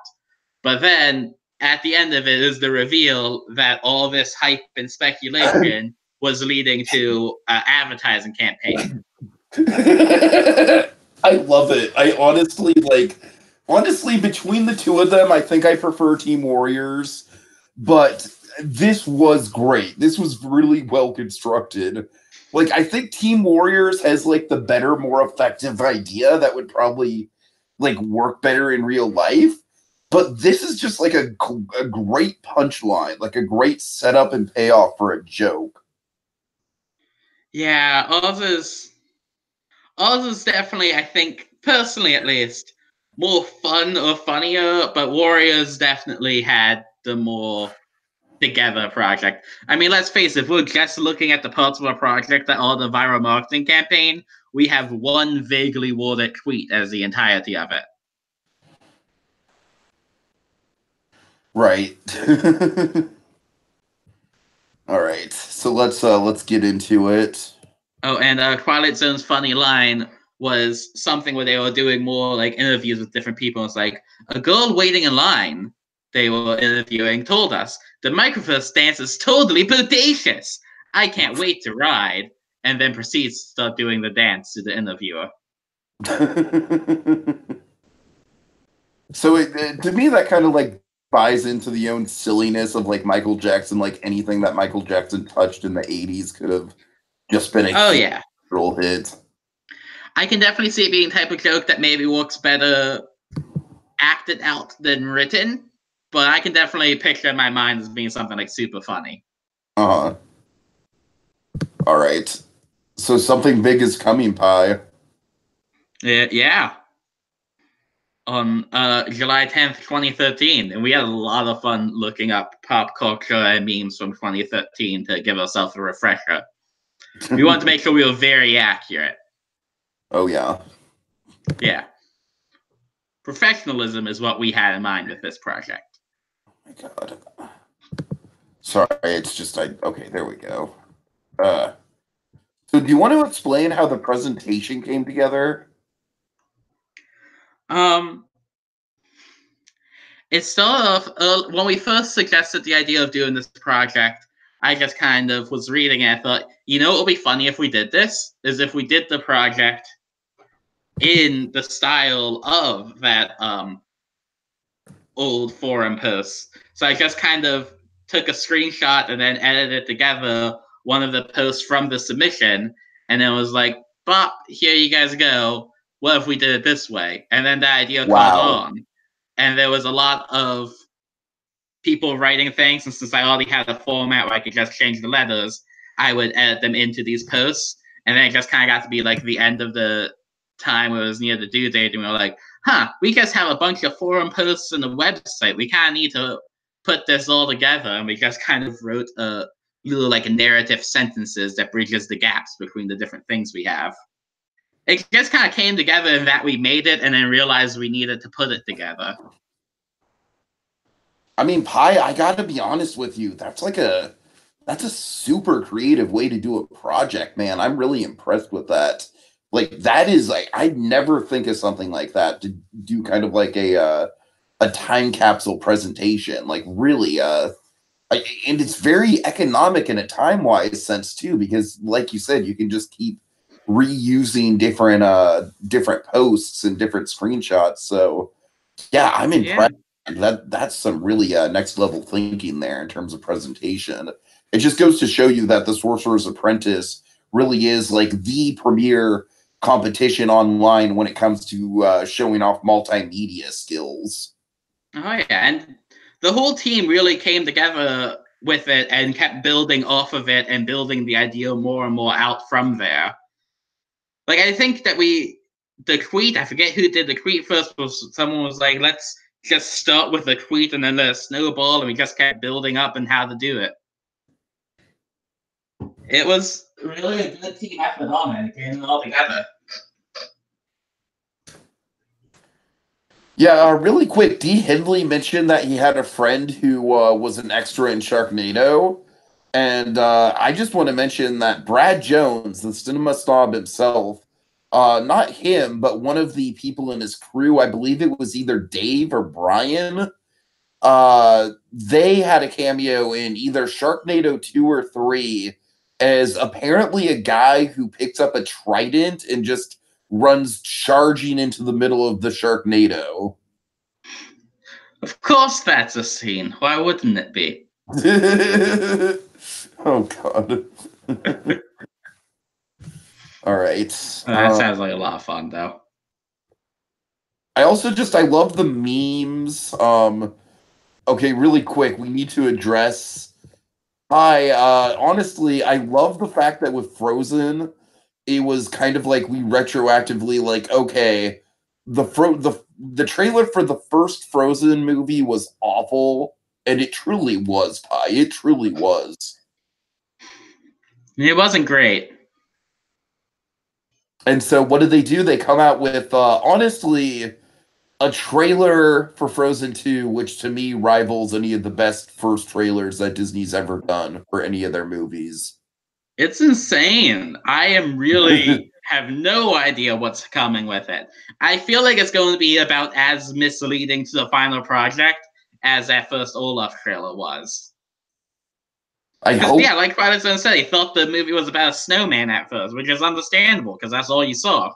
Speaker 2: But then at the end of it is the reveal that all this hype and speculation was leading to an advertising campaign.
Speaker 1: I love it. I honestly, between the two of them, I think I prefer Team Warriors, but this was great. This was really well constructed. Like, I think Team Warriors has like the better, more effective idea that would probably like work better in real life. But this is just like a great punchline, like a great setup and payoff for a joke.
Speaker 2: Yeah, ours is definitely, I think, personally at least, more fun or funnier, but Warriors definitely had the more together project. I mean, let's face it, we're just looking at the parts of our project that are the viral marketing campaign. We have one vaguely worded tweet as the entirety of it.
Speaker 1: Right. All right. So let's get into it.
Speaker 2: Oh, and Twilight Zone's funny line was something where they were doing more like interviews with different people. It's like a girl waiting in line they were interviewing told us the microverse dance is totally bodacious. I can't wait to ride, and then proceeds to start doing the dance to the interviewer.
Speaker 1: So to me, that kind of like buys into the own silliness of like Michael Jackson. Like anything that Michael Jackson touched in the '80s could have just been a
Speaker 2: yeah,
Speaker 1: hit.
Speaker 2: I can definitely see it being type of joke that maybe works better acted out than written, but I can definitely picture in my mind as being something like super funny.
Speaker 1: Uh-huh. All right. So something big is coming, Pi.
Speaker 2: Yeah. On July 10th, 2013. And we had a lot of fun looking up pop culture and memes from 2013 to give ourselves a refresher. We wanted to make sure we were very accurate.
Speaker 1: Oh, yeah.
Speaker 2: Yeah. Professionalism is what we had in mind with this project.
Speaker 1: Oh, my God. Sorry, it's just, okay, there we go. So do you want to explain how the presentation came together?
Speaker 2: It started off when we first suggested the idea of doing this project. I just kind of was reading it. I thought, you know, it would be funny if we did this. Is if we did the project in the style of that old forum post. So I just kind of took a screenshot and then edited together one of the posts from the submission, and it was like, "Bop, here you guys go. What if we did it this way?" And then the idea caught on, and there was a lot of people writing things. And since I already had a format where I could just change the letters, I would edit them into these posts, and then it just kind of got to be like the end of the time where it was near the due date, and we were like, we just have a bunch of forum posts on the website. We kind of need to put this all together, and we just kind of wrote a little like narrative sentences that bridges the gaps between the different things we have. It just kind of came together in that we made it and then realized we needed to put it together.
Speaker 1: I mean, Pi, I gotta be honest with you. That's a super creative way to do a project, man. I'm really impressed with that. Like that is like I'd never think of something like that to do kind of like a time capsule presentation. Like really, and it's very economic in a time wise sense too, because like you said, you can just keep reusing different posts and different screenshots. So yeah, I'm impressed. Yeah. That's some really next level thinking there in terms of presentation. It just goes to show you that the Sorcerer's Apprentice really is like the premier competition online when it comes to showing off multimedia skills.
Speaker 2: Oh yeah, and the whole team really came together with it and kept building off of it and building the idea more and more out from there. Like I think that the tweet, I forget who did the tweet first, was someone was like, let's just start with the tweet and then let it snowball, and we just kept building up and how to do it. It was really a good team effort on it, getting it all together.
Speaker 1: Yeah, really quick, D. Hindley mentioned that he had a friend who was an extra in Sharknado. And I just want to mention that Brad Jones, the cinema snob himself, not him, but one of the people in his crew, I believe it was either Dave or Brian, they had a cameo in either Sharknado 2 or 3 as apparently a guy who picks up a trident and just runs charging into the middle of the Sharknado.
Speaker 2: Of course that's a scene. Why wouldn't it be?
Speaker 1: Oh, God. All right.
Speaker 2: That sounds like a lot of fun, though.
Speaker 1: I love the memes. Okay, really quick, we need to address. Honestly, I love the fact that with Frozen, it was kind of like we retroactively like, okay, the trailer for the first Frozen movie was awful, and it truly was, Pi. It truly was.
Speaker 2: It wasn't great.
Speaker 1: And so what did they do? They come out with, honestly, a trailer for Frozen 2, which to me rivals any of the best first trailers that Disney's ever done for any of their movies.
Speaker 2: It's insane. I am really have no idea what's coming with it. I feel like it's going to be about as misleading to the final project as that first Olaf trailer was.
Speaker 1: I hope.
Speaker 2: Yeah, like Protestant said, he thought the movie was about a snowman at first, which is understandable because that's all you saw.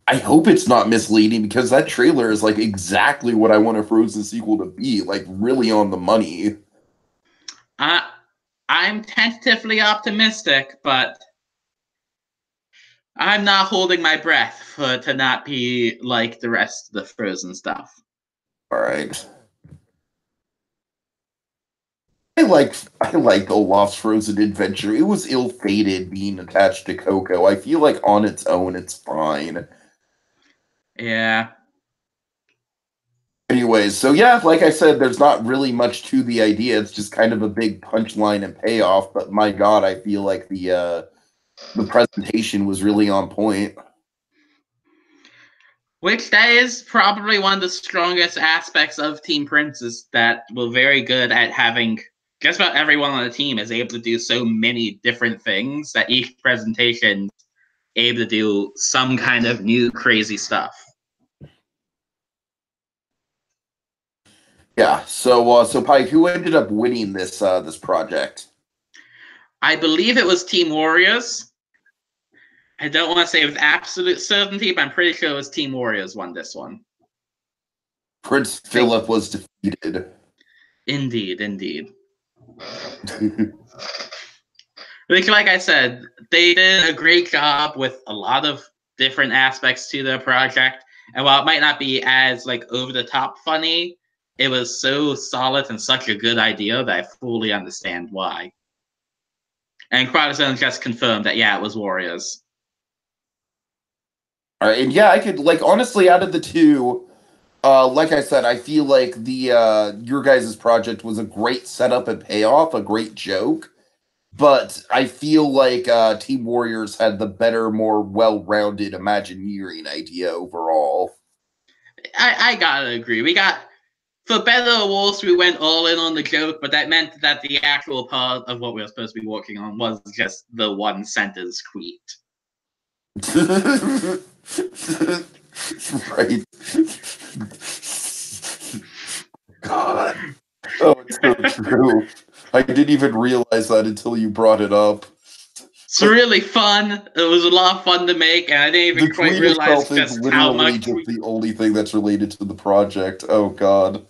Speaker 1: I hope it's not misleading because that trailer is like exactly what I want a Frozen sequel to be, like really on the money.
Speaker 2: I'm tentatively optimistic, but I'm not holding my breath for it to not be like the rest of the Frozen stuff.
Speaker 1: All right. I like Olaf's Frozen Adventure. It was ill-fated being attached to Coco. I feel like on its own, it's fine.
Speaker 2: Yeah.
Speaker 1: Anyways, so yeah, like I said, there's not really much to the idea. It's just kind of a big punchline and payoff. But my God, I feel like the presentation was really on point.
Speaker 2: Which that is probably one of the strongest aspects of Team Princes, that we're very good at having just about everyone on the team is able to do so many different things that each presentation is able to do some kind of new crazy stuff.
Speaker 1: Yeah. So Pike, who ended up winning this this project?
Speaker 2: I believe it was Team Warriors. I don't want to say with absolute certainty, but I'm pretty sure it was Team Warriors won this one.
Speaker 1: Prince Philip was defeated.
Speaker 2: Indeed. Like I said, they did a great job with a lot of different aspects to their project. And while it might not be as like over the top funny, it was so solid and such a good idea that I fully understand why. And Protestant just confirmed that, yeah, it was Warriors.
Speaker 1: All right, and yeah, I could like honestly out of the two, like I said, I feel like the your guys' project was a great setup and payoff, a great joke. But I feel like Team Warriors had the better, more well-rounded Imagineering idea overall.
Speaker 2: I gotta agree. We got, for better or worse, we went all in on the joke, but that meant that the actual part of what we were supposed to be working on was just the one sentence tweet.
Speaker 1: Right. God. Oh, it's so true. I didn't even realize that until you brought it up.
Speaker 2: It's really fun. It was a lot of fun to make, and I didn't even quite realize just how much.
Speaker 1: Just the only thing that's related to the project. Oh God.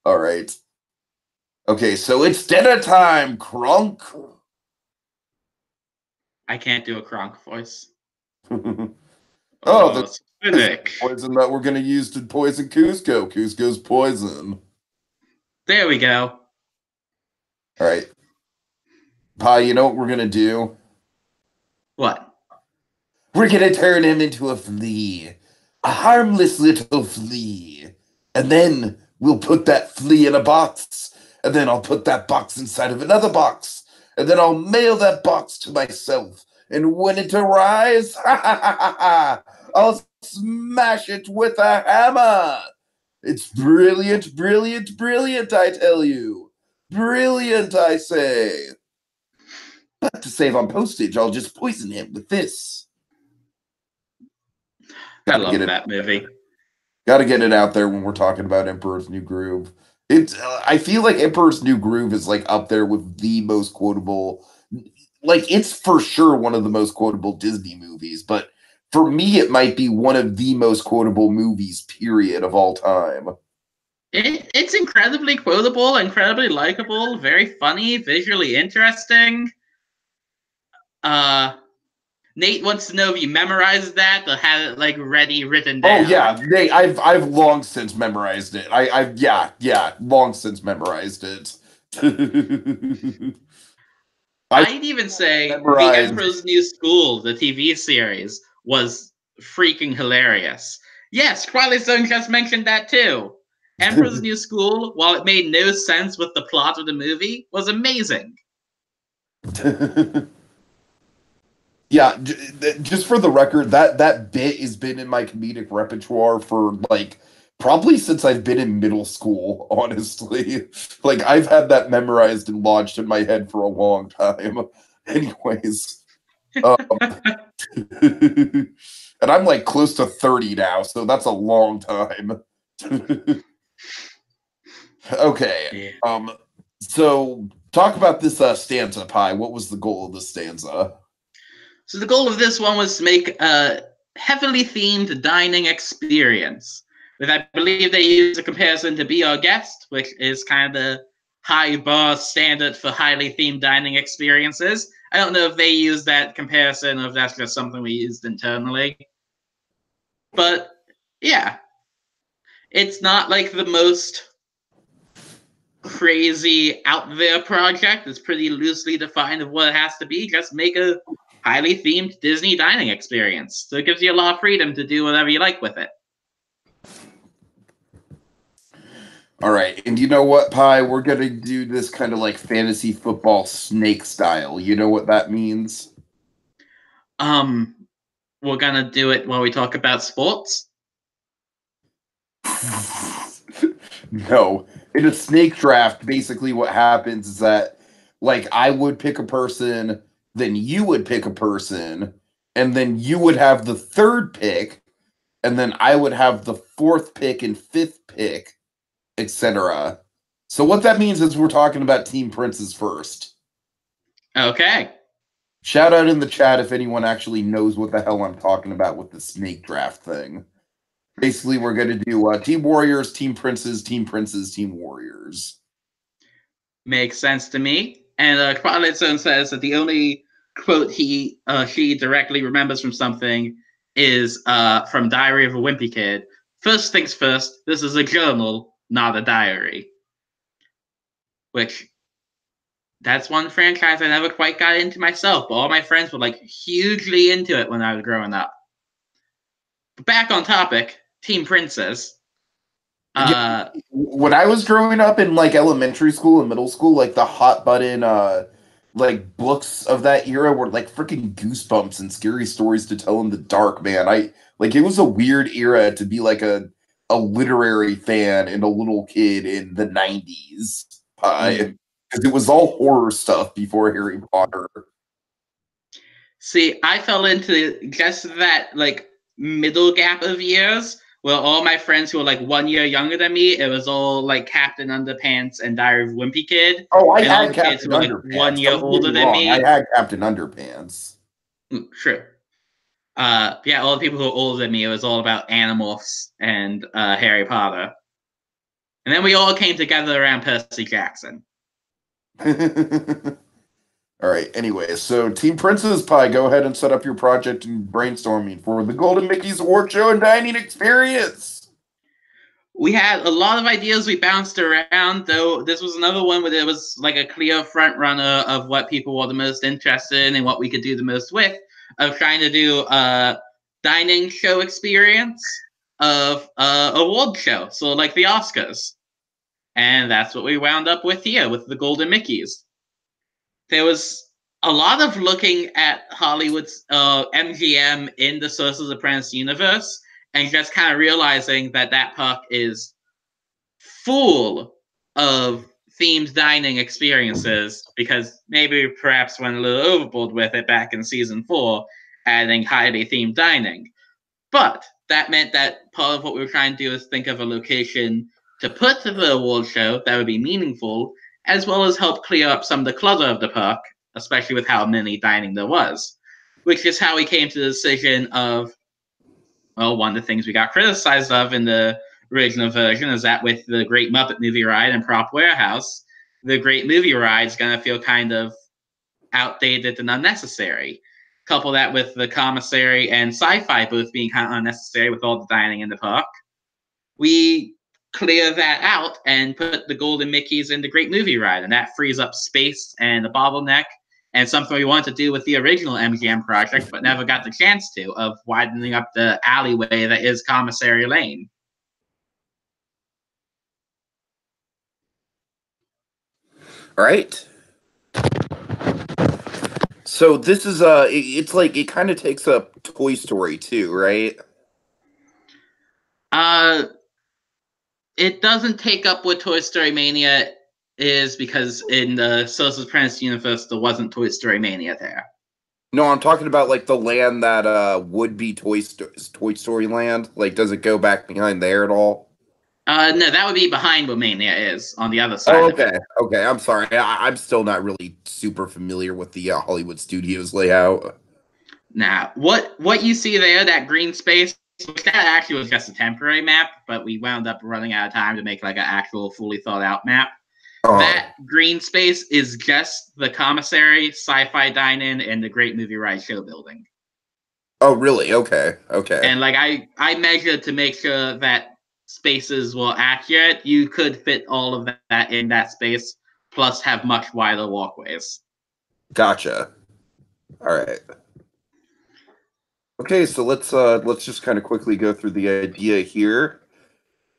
Speaker 1: All right. Okay, so it's dinner time, Kronk.
Speaker 2: I can't do a Kronk voice.
Speaker 1: Oh, the
Speaker 2: Cynic.
Speaker 1: poison that we're going to use to poison Cusco. Cusco's poison.
Speaker 2: There we go.
Speaker 1: All right. Pi, you know what we're going to do?
Speaker 2: What?
Speaker 1: We're going to turn him into a flea. A harmless little flea. And then we'll put that flea in a box. And then I'll put that box inside of another box. And then I'll mail that box to myself. And when it arrives, I'll smash it with a hammer. It's brilliant, brilliant, brilliant, I tell you. Brilliant, I say. But to save on postage, I'll just poison him with this.
Speaker 2: I love that movie.
Speaker 1: Got to get it out there when we're talking about Emperor's New Groove. It's I feel like Emperor's New Groove is like up there with the most quotable. Like it's for sure one of the most quotable Disney movies, but for me, it might be one of the most quotable movies, period, of all time.
Speaker 2: It's incredibly quotable, incredibly likable, very funny, visually interesting. Nate wants to know if you memorized that or had it like ready written down.
Speaker 1: Oh yeah, Nate, I've long since memorized it. I've long since memorized it.
Speaker 2: I'd even say The Emperor's New School, the TV series, was freaking hilarious. Yes, Twilight Zone just mentioned that too. Emperor's New School, while it made no sense with the plot of the movie, was amazing.
Speaker 1: Yeah, just for the record, that bit has been in my comedic repertoire for like probably since I've been in middle school, honestly. Like I've had that memorized and lodged in my head for a long time. Anyways, and I'm like close to 30 now, so that's a long time. Okay.
Speaker 2: Yeah.
Speaker 1: So talk about this stanza, Pi. What was the goal of the stanza?
Speaker 2: So the goal of this one was to make a heavily themed dining experience. With I believe they use a comparison to Be Our Guest, which is kind of the high bar standard for highly themed dining experiences. I don't know if they use that comparison or if that's just something we used internally. But yeah, it's not like the most crazy out there project. It's pretty loosely defined of what it has to be. Just make a highly themed Disney dining experience. So it gives you a lot of freedom to do whatever you like with it.
Speaker 1: All right, and you know what, Pi? We're gonna do this kind of like fantasy football snake style. You know what that means?
Speaker 2: We're gonna do it while we talk about sports.
Speaker 1: No. In a snake draft, basically what happens is that like I would pick a person, then you would pick a person, and then you would have the third pick, and then I would have the fourth pick and fifth pick, etc. So what that means is we're talking about Team Princes first.
Speaker 2: Okay.
Speaker 1: Shout out in the chat if anyone actually knows what the hell I'm talking about with the snake draft thing. Basically, we're going to do Team Warriors, Team Princes, Team Princes, Team Warriors.
Speaker 2: Makes sense to me. And Twilight Zone says that the only quote she directly remembers from something is from Diary of a Wimpy Kid. First things first, this is a journal, not a diary. Which, that's one franchise I never quite got into myself, but all my friends were like hugely into it when I was growing up. But back on topic, Team Princess.
Speaker 1: When I was growing up in like elementary school and middle school, like the hot button like books of that era were like freaking Goosebumps and Scary Stories to Tell in the Dark, man. I like it was a weird era to be like a literary fan and a little kid in the 90s. Because it was all horror stuff before Harry Potter.
Speaker 2: See, I fell into just that like middle gap of years where all my friends who were like 1 year younger than me, it was all like Captain Underpants and Diary of a Wimpy Kid.
Speaker 1: Oh, I
Speaker 2: and
Speaker 1: had
Speaker 2: all the kids
Speaker 1: Captain
Speaker 2: who were like
Speaker 1: Underpants.
Speaker 2: 1 year older than me.
Speaker 1: I had Captain Underpants.
Speaker 2: True. All the people who were older than me, it was all about Animorphs and Harry Potter. And then we all came together around Percy Jackson.
Speaker 1: All right. Anyway, so Team Princes Pi, go ahead and set up your project and brainstorming for the Golden Mickey's Award Show and Dining Experience.
Speaker 2: We had a lot of ideas we bounced around, though this was another one where there was like a clear front runner of what people were the most interested in and what we could do the most with, of trying to do a dining show experience of award show, so like the Oscars. And that's what we wound up with here with the Golden Mickeys. There was a lot of looking at Hollywood's MGM in the Sorcerer's Apprentice universe and just kind of realizing that that park is full of themed dining experiences, because maybe perhaps went a little overboard with it back in season 4, adding highly themed dining. But that meant that part of what we were trying to do is think of a location to put the award show that would be meaningful, as well as help clear up some of the clutter of the park, especially with how many dining there was. Which is how we came to the decision of, well, one of the things we got criticized of in the original version is that with the Great Muppet Movie Ride and Prop Warehouse, the Great Movie Ride is going to feel kind of outdated and unnecessary. Couple that with the commissary and sci-fi booth being kind of unnecessary with all the dining in the park. We clear that out and put the Golden Mickeys in the Great Movie Ride, and that frees up space and the bottleneck, and something we wanted to do with the original MGM project but never got the chance to, of widening up the alleyway that is Commissary Lane.
Speaker 1: All right. So this is it's like it kind of takes up Toy Story too, right?
Speaker 2: It doesn't take up what Toy Story Mania is, because in the Sorcerer's Apprentice universe there wasn't Toy Story Mania there.
Speaker 1: No, I'm talking about like the land that would be Toy Story Land. Like, does it go back behind there at all?
Speaker 2: No, that would be behind what Mania is, on the other side.
Speaker 1: Oh,
Speaker 2: of it.
Speaker 1: okay. Okay, I'm sorry. I'm still not really super familiar with the Hollywood Studios layout.
Speaker 2: Now, what you see there, that green space, which that actually was just a temporary map, but we wound up running out of time to make like an actual fully thought out map. That green space is just the commissary, sci-fi dine-in, and the Great Movie Ride show building.
Speaker 1: Oh, really? Okay. Okay.
Speaker 2: And like I measured to make sure that spaces were accurate. You could fit all of that in that space, plus have much wider walkways.
Speaker 1: Gotcha. All right. Okay, so let's just kind of quickly go through the idea here.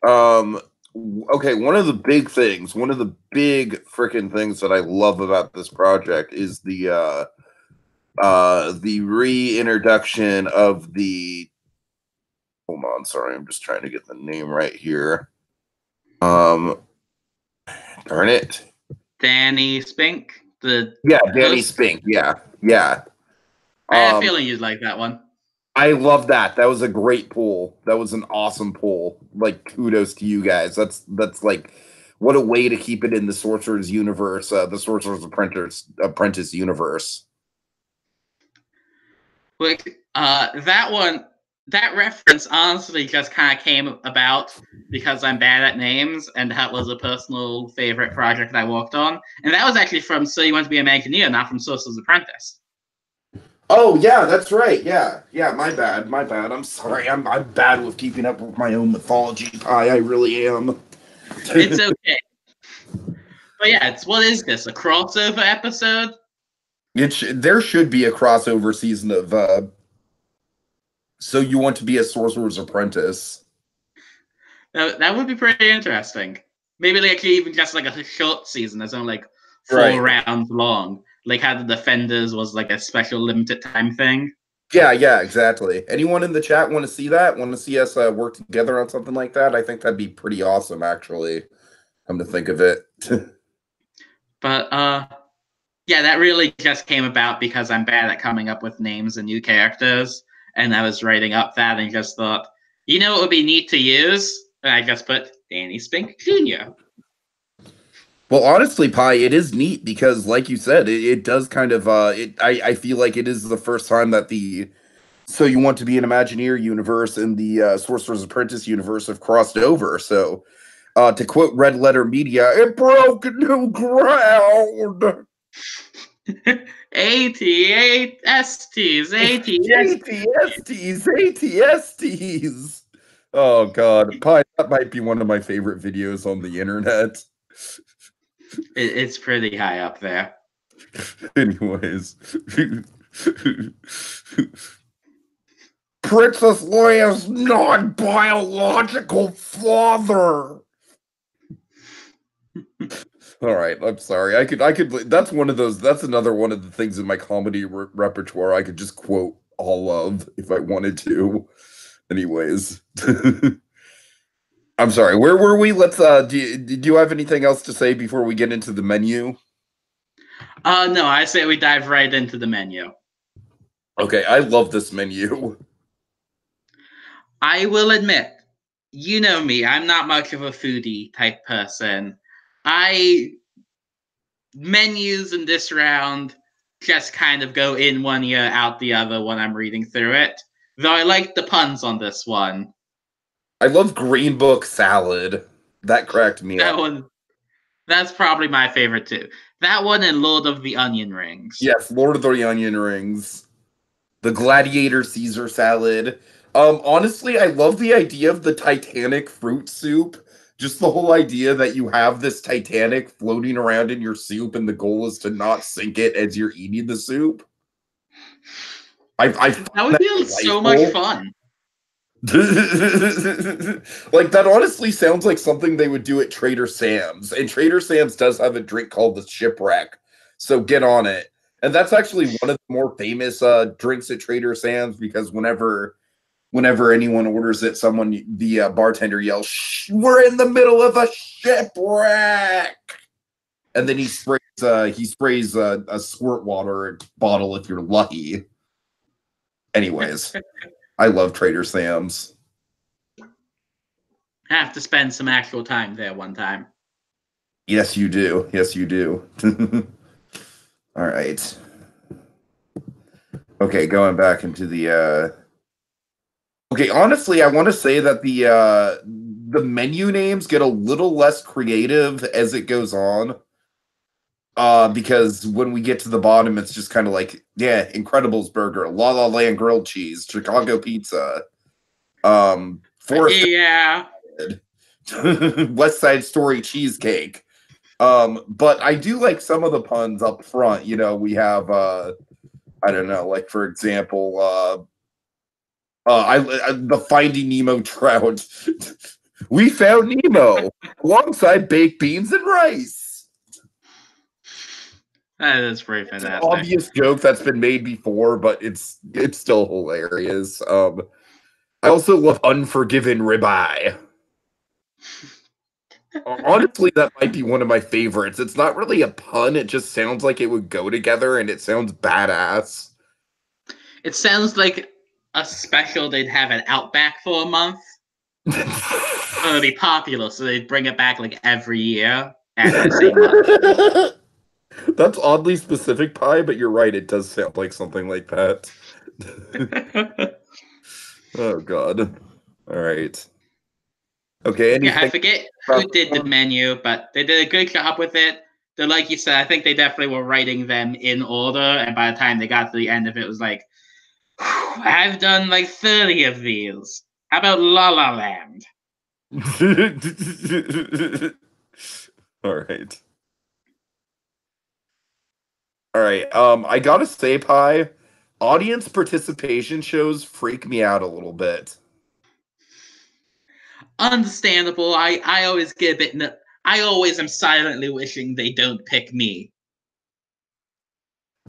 Speaker 1: Okay, one of the big freaking things that I love about this project is the reintroduction of the, hold on, sorry, I'm just trying to get the name right here. Darn it.
Speaker 2: Danny Spink,
Speaker 1: Danny Spink, yeah.
Speaker 2: I had a feeling you'd like that one.
Speaker 1: I love that. That was a great pull. That was an awesome pull. Like, kudos to you guys. That's like, what a way to keep it in the Sorcerer's universe, the Sorcerer's Apprentice universe.
Speaker 2: Like, that reference honestly just kind of came about because I'm bad at names, and that was a personal favorite project I worked on. And that was actually from So You Want to Be an Imagineer, not from Sorcerer's Apprentice.
Speaker 1: Oh, yeah, that's right. Yeah, my bad. I'm sorry. I'm bad with keeping up with my own mythology, Pi. I really am.
Speaker 2: It's okay. But yeah, what is this? A crossover episode?
Speaker 1: There should be a crossover season of So You Want to Be a Sorcerer's Apprentice.
Speaker 2: That would be pretty interesting. Maybe like even just like a short season that's only like 4 rounds long. Like how the Defenders was like a special limited time thing.
Speaker 1: Yeah, exactly. Anyone in the chat want to see that? Want to see us work together on something like that? I think that'd be pretty awesome, actually. Come to think of it.
Speaker 2: But yeah, that really just came about because I'm bad at coming up with names and new characters, and I was writing up that and just thought, you know, it would be neat to use, and I just put Danny Spink Jr.
Speaker 1: Well, honestly, Pi, it is neat because, like you said, it does kind of. I feel like it is the first time that the So You Want to Be an Imagineer universe and the Sorcerer's Apprentice universe have crossed over. So To quote Red Letter Media, it broke new ground.
Speaker 2: ATSTs,
Speaker 1: ATSTs. Oh God, Pi, that might be one of my favorite videos on the internet.
Speaker 2: It's pretty high up there.
Speaker 1: Anyways. Princess Leia's non-biological father. All right, I'm sorry. I could. That's one of those. That's another one of the things in my comedy repertoire I could just quote all of if I wanted to. Anyways, I'm sorry. Where were we? Let's. Do you have anything else to say before we get into the menu?
Speaker 2: No, I say we dive right into the menu.
Speaker 1: Okay, I love this menu.
Speaker 2: I will admit, you know me, I'm not much of a foodie type person. Menus in this round just kind of go in one ear, out the other when I'm reading through it. Though I like the puns on this one.
Speaker 1: I love Green Book salad. That cracked me
Speaker 2: That
Speaker 1: up.
Speaker 2: one, that's probably my favorite too. That one and Lord of the Onion Rings.
Speaker 1: Yes, Lord of the Onion Rings. The Gladiator Caesar salad. Honestly, I love the idea of the Titanic fruit soup. Just the whole idea that you have this Titanic floating around in your soup, and the goal is to not sink it as you're eating the soup.
Speaker 2: That would be so much fun.
Speaker 1: Like, that honestly sounds like something they would do at Trader Sam's. And Trader Sam's does have a drink called the Shipwreck. So get on it. And that's actually one of the more famous drinks at Trader Sam's, because whenever anyone orders it, the bartender yells, "We're in the middle of a shipwreck!" And then he sprays a squirt water bottle if you're lucky. Anyways, I love Trader Sam's.
Speaker 2: I have to spend some actual time there one time.
Speaker 1: Yes, you do. Yes, you do. All right. Okay, going back into the Okay, honestly, I want to say that the menu names get a little less creative as it goes on. Because when we get to the bottom, it's just kind of like, yeah, Incredibles burger, La La Land grilled cheese, Chicago pizza, Forest West Side Story cheesecake. But I do like some of the puns up front. You know, we have I don't know, like for example, the Finding Nemo trout. We found Nemo alongside baked beans and rice.
Speaker 2: That is pretty fantastic.
Speaker 1: It's an obvious joke that's been made before, but it's still hilarious. I also love Unforgiven Ribeye. Honestly, that might be one of my favorites. It's not really a pun, it just sounds like it would go together, and it sounds badass.
Speaker 2: It sounds like a special they'd have at Outback for a month. It'd be popular, so they'd bring it back like every year at the same month.
Speaker 1: That's oddly specific, Pi, but you're right, it does sound like something like that. Oh, God. All right. Okay,
Speaker 2: yeah, I forget who did the menu, but they did a good job with it. They're, like you said, I think they definitely were writing them in order, and by the time they got to the end of it, it was like, I've done like 30 of these. How about La La Land?
Speaker 1: All right. All right. I gotta say, Pi, audience participation shows freak me out a little bit.
Speaker 2: Understandable. I always get a bit. I always am silently wishing they don't pick me.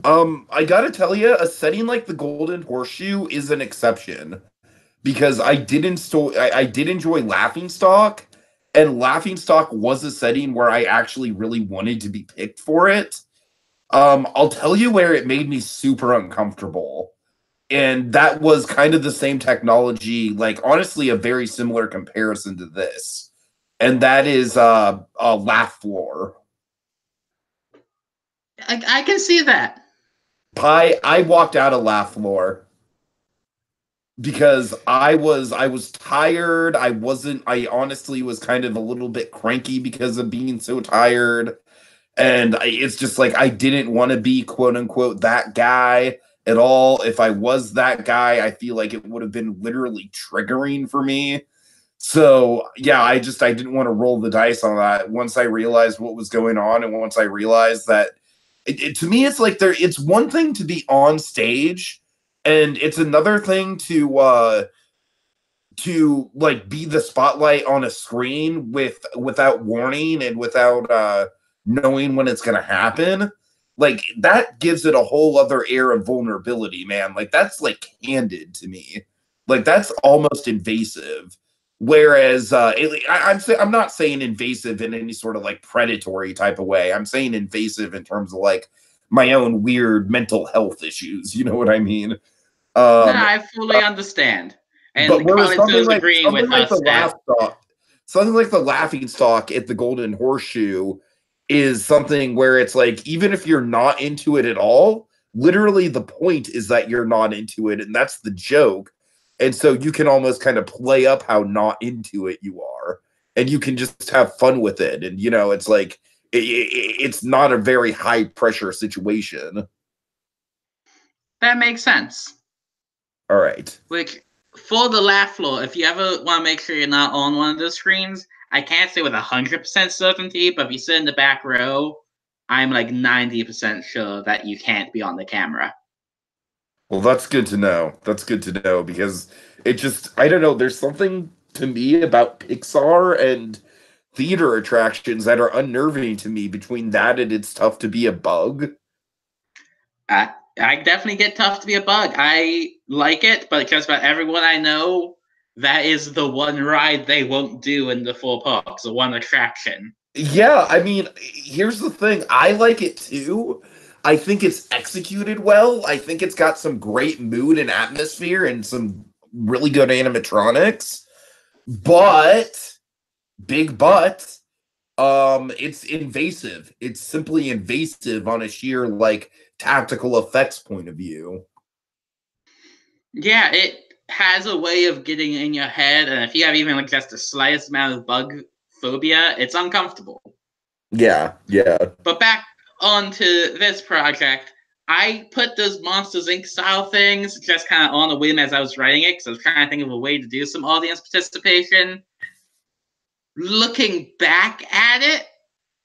Speaker 1: I gotta tell you, a setting like the Golden Horseshoe is an exception, because I did enjoy Laughingstock, and Laughingstock was a setting where I actually really wanted to be picked for it. I'll tell you where it made me super uncomfortable. And that was kind of the same technology, like honestly, a very similar comparison to this. And that is a laugh floor.
Speaker 2: I can see that.
Speaker 1: I walked out of laugh floor. because I was tired. I honestly was kind of a little bit cranky because of being so tired. And it's just like I didn't want to be quote unquote that guy at all. If I was that guy, I feel like it would have been literally triggering for me. So yeah, I didn't want to roll the dice on that. Once I realized what was going on, and once I realized that to me, it's like it's one thing to be on stage, and it's another thing to like be the spotlight on a screen without warning and without knowing when it's going to happen. Like that gives it a whole other air of vulnerability, man. Like that's like candid to me. Like that's almost invasive. Whereas I'm not saying invasive in any sort of like predatory type of way. I'm saying invasive in terms of like my own weird mental health issues. You know what I mean?
Speaker 2: No,
Speaker 1: Um,
Speaker 2: I fully understand.
Speaker 1: but
Speaker 2: And
Speaker 1: whereas
Speaker 2: Carlito's agreeing with us that
Speaker 1: something like the laughing stock at the Golden Horseshoe is something where it's like even if you're not into it at all, literally the point is that you're not into it, and that's the joke. And so you can almost kind of play up how not into it you are, and you can just have fun with it. And it's like it's not a very high pressure situation.
Speaker 2: that makes sense.
Speaker 1: All right.
Speaker 2: Which, for the laugh floor, if you ever want to make sure you're not on one of the screens, I can't say with 100% certainty, but if you sit in the back row, I'm like 90% sure that you can't be on the camera.
Speaker 1: Well, that's good to know. That's good to know because it just, I don't know, there's something to me about Pixar and theater attractions that are unnerving to me between that and it's tough to be a bug.
Speaker 2: I definitely get tough to be a bug. I like it, but just about everyone I know, that is the one ride they won't do in the full parks, the one attraction.
Speaker 1: Yeah, I mean, here's the thing. I like it too. I think it's executed well. I think it's got some great mood and atmosphere and some really good animatronics. But, big but, it's invasive. It's simply invasive on a sheer like tactical effects point of view.
Speaker 2: Yeah, it has a way of getting in your head, and if you have even like just the slightest amount of bug phobia, it's uncomfortable.
Speaker 1: Yeah, yeah.
Speaker 2: But back onto this project, I put those Monsters Inc. style things just kind of on a whim as I was writing it, because I was trying to think of a way to do some audience participation. Looking back at it,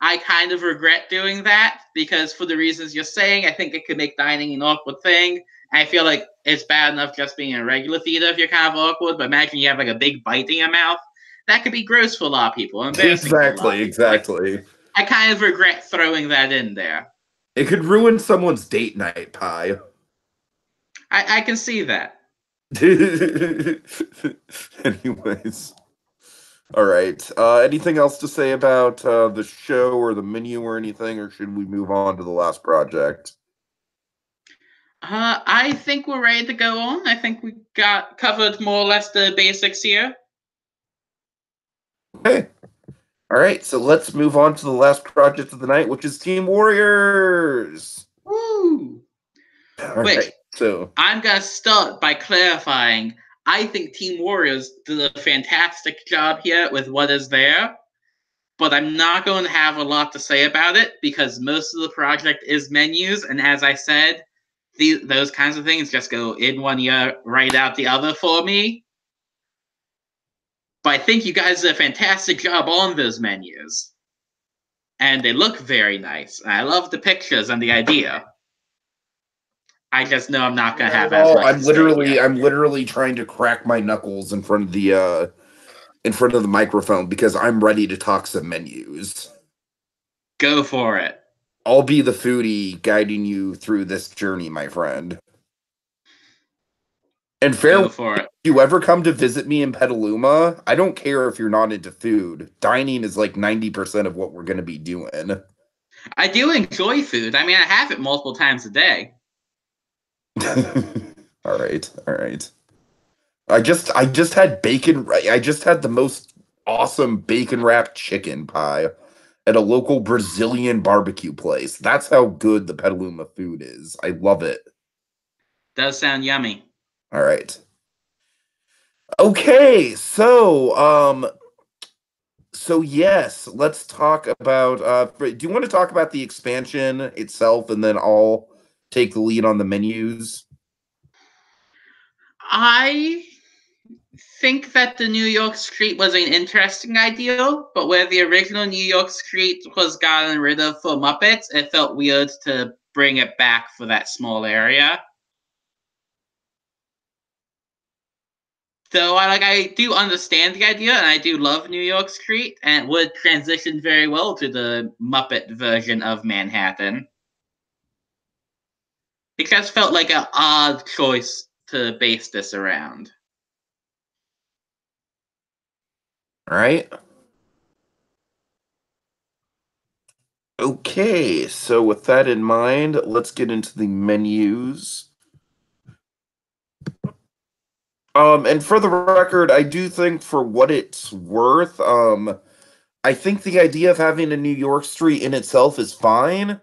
Speaker 2: I kind of regret doing that because for the reasons you're saying, I think it could make dining an awkward thing. I feel like it's bad enough just being in a regular theater if you're kind of awkward, but imagine you have like a big bite in your mouth. That could be gross for a lot of people, embarrassing for a lot
Speaker 1: Exactly,
Speaker 2: of people.
Speaker 1: exactly.
Speaker 2: I kind of regret throwing that in there.
Speaker 1: It could ruin someone's date night pie.
Speaker 2: I can see that.
Speaker 1: Anyways. All right. Anything else to say about the show or the menu or anything, or should we move on to the last project?
Speaker 2: I think we're ready to go on. I think we got covered more or less the basics here.
Speaker 1: Okay. All right. So let's move on to the last project of the night, which is Team Warriors.
Speaker 2: Woo!
Speaker 1: All
Speaker 2: Which
Speaker 1: right. So
Speaker 2: I'm gonna start by clarifying. I think Team Warriors did a fantastic job here with what is there, but I'm not going to have a lot to say about it because most of the project is menus, and as I said, those kinds of things just go in one ear, right out the other for me. But I think you guys did a fantastic job on those menus, and they look very nice. And I love the pictures and the idea. I just know I'm not gonna have as much to say here.
Speaker 1: I'm literally trying to crack my knuckles in front of the microphone because I'm ready to talk some menus.
Speaker 2: Go for it.
Speaker 1: I'll be the foodie guiding you through this journey, my friend. And fair,
Speaker 2: Go
Speaker 1: if
Speaker 2: for it.
Speaker 1: you ever come to visit me in Petaluma, I don't care if you're not into food. Dining is like 90% of what we're going to be doing.
Speaker 2: I do enjoy food. I mean, I have it multiple times a day.
Speaker 1: All right, all right. I just had I just had the most awesome bacon wrapped chicken pie at a local Brazilian barbecue place. That's how good the Petaluma food is. I love it.
Speaker 2: Does sound yummy.
Speaker 1: All right. Okay, so yes, let's talk about do you want to talk about the expansion itself and then I'll take the lead on the menus?
Speaker 2: I think that the New York street was an interesting idea, but where the original New York street was gotten rid of for Muppets, it felt weird to bring it back for that small area. Though I do understand the idea and I do love New York Street and it would transition very well to the Muppet version of Manhattan. It just felt like an odd choice to base this around.
Speaker 1: All right. Okay, so with that in mind, let's get into the menus. And for the record, I do think for what it's worth, I think the idea of having a New York street in itself is fine.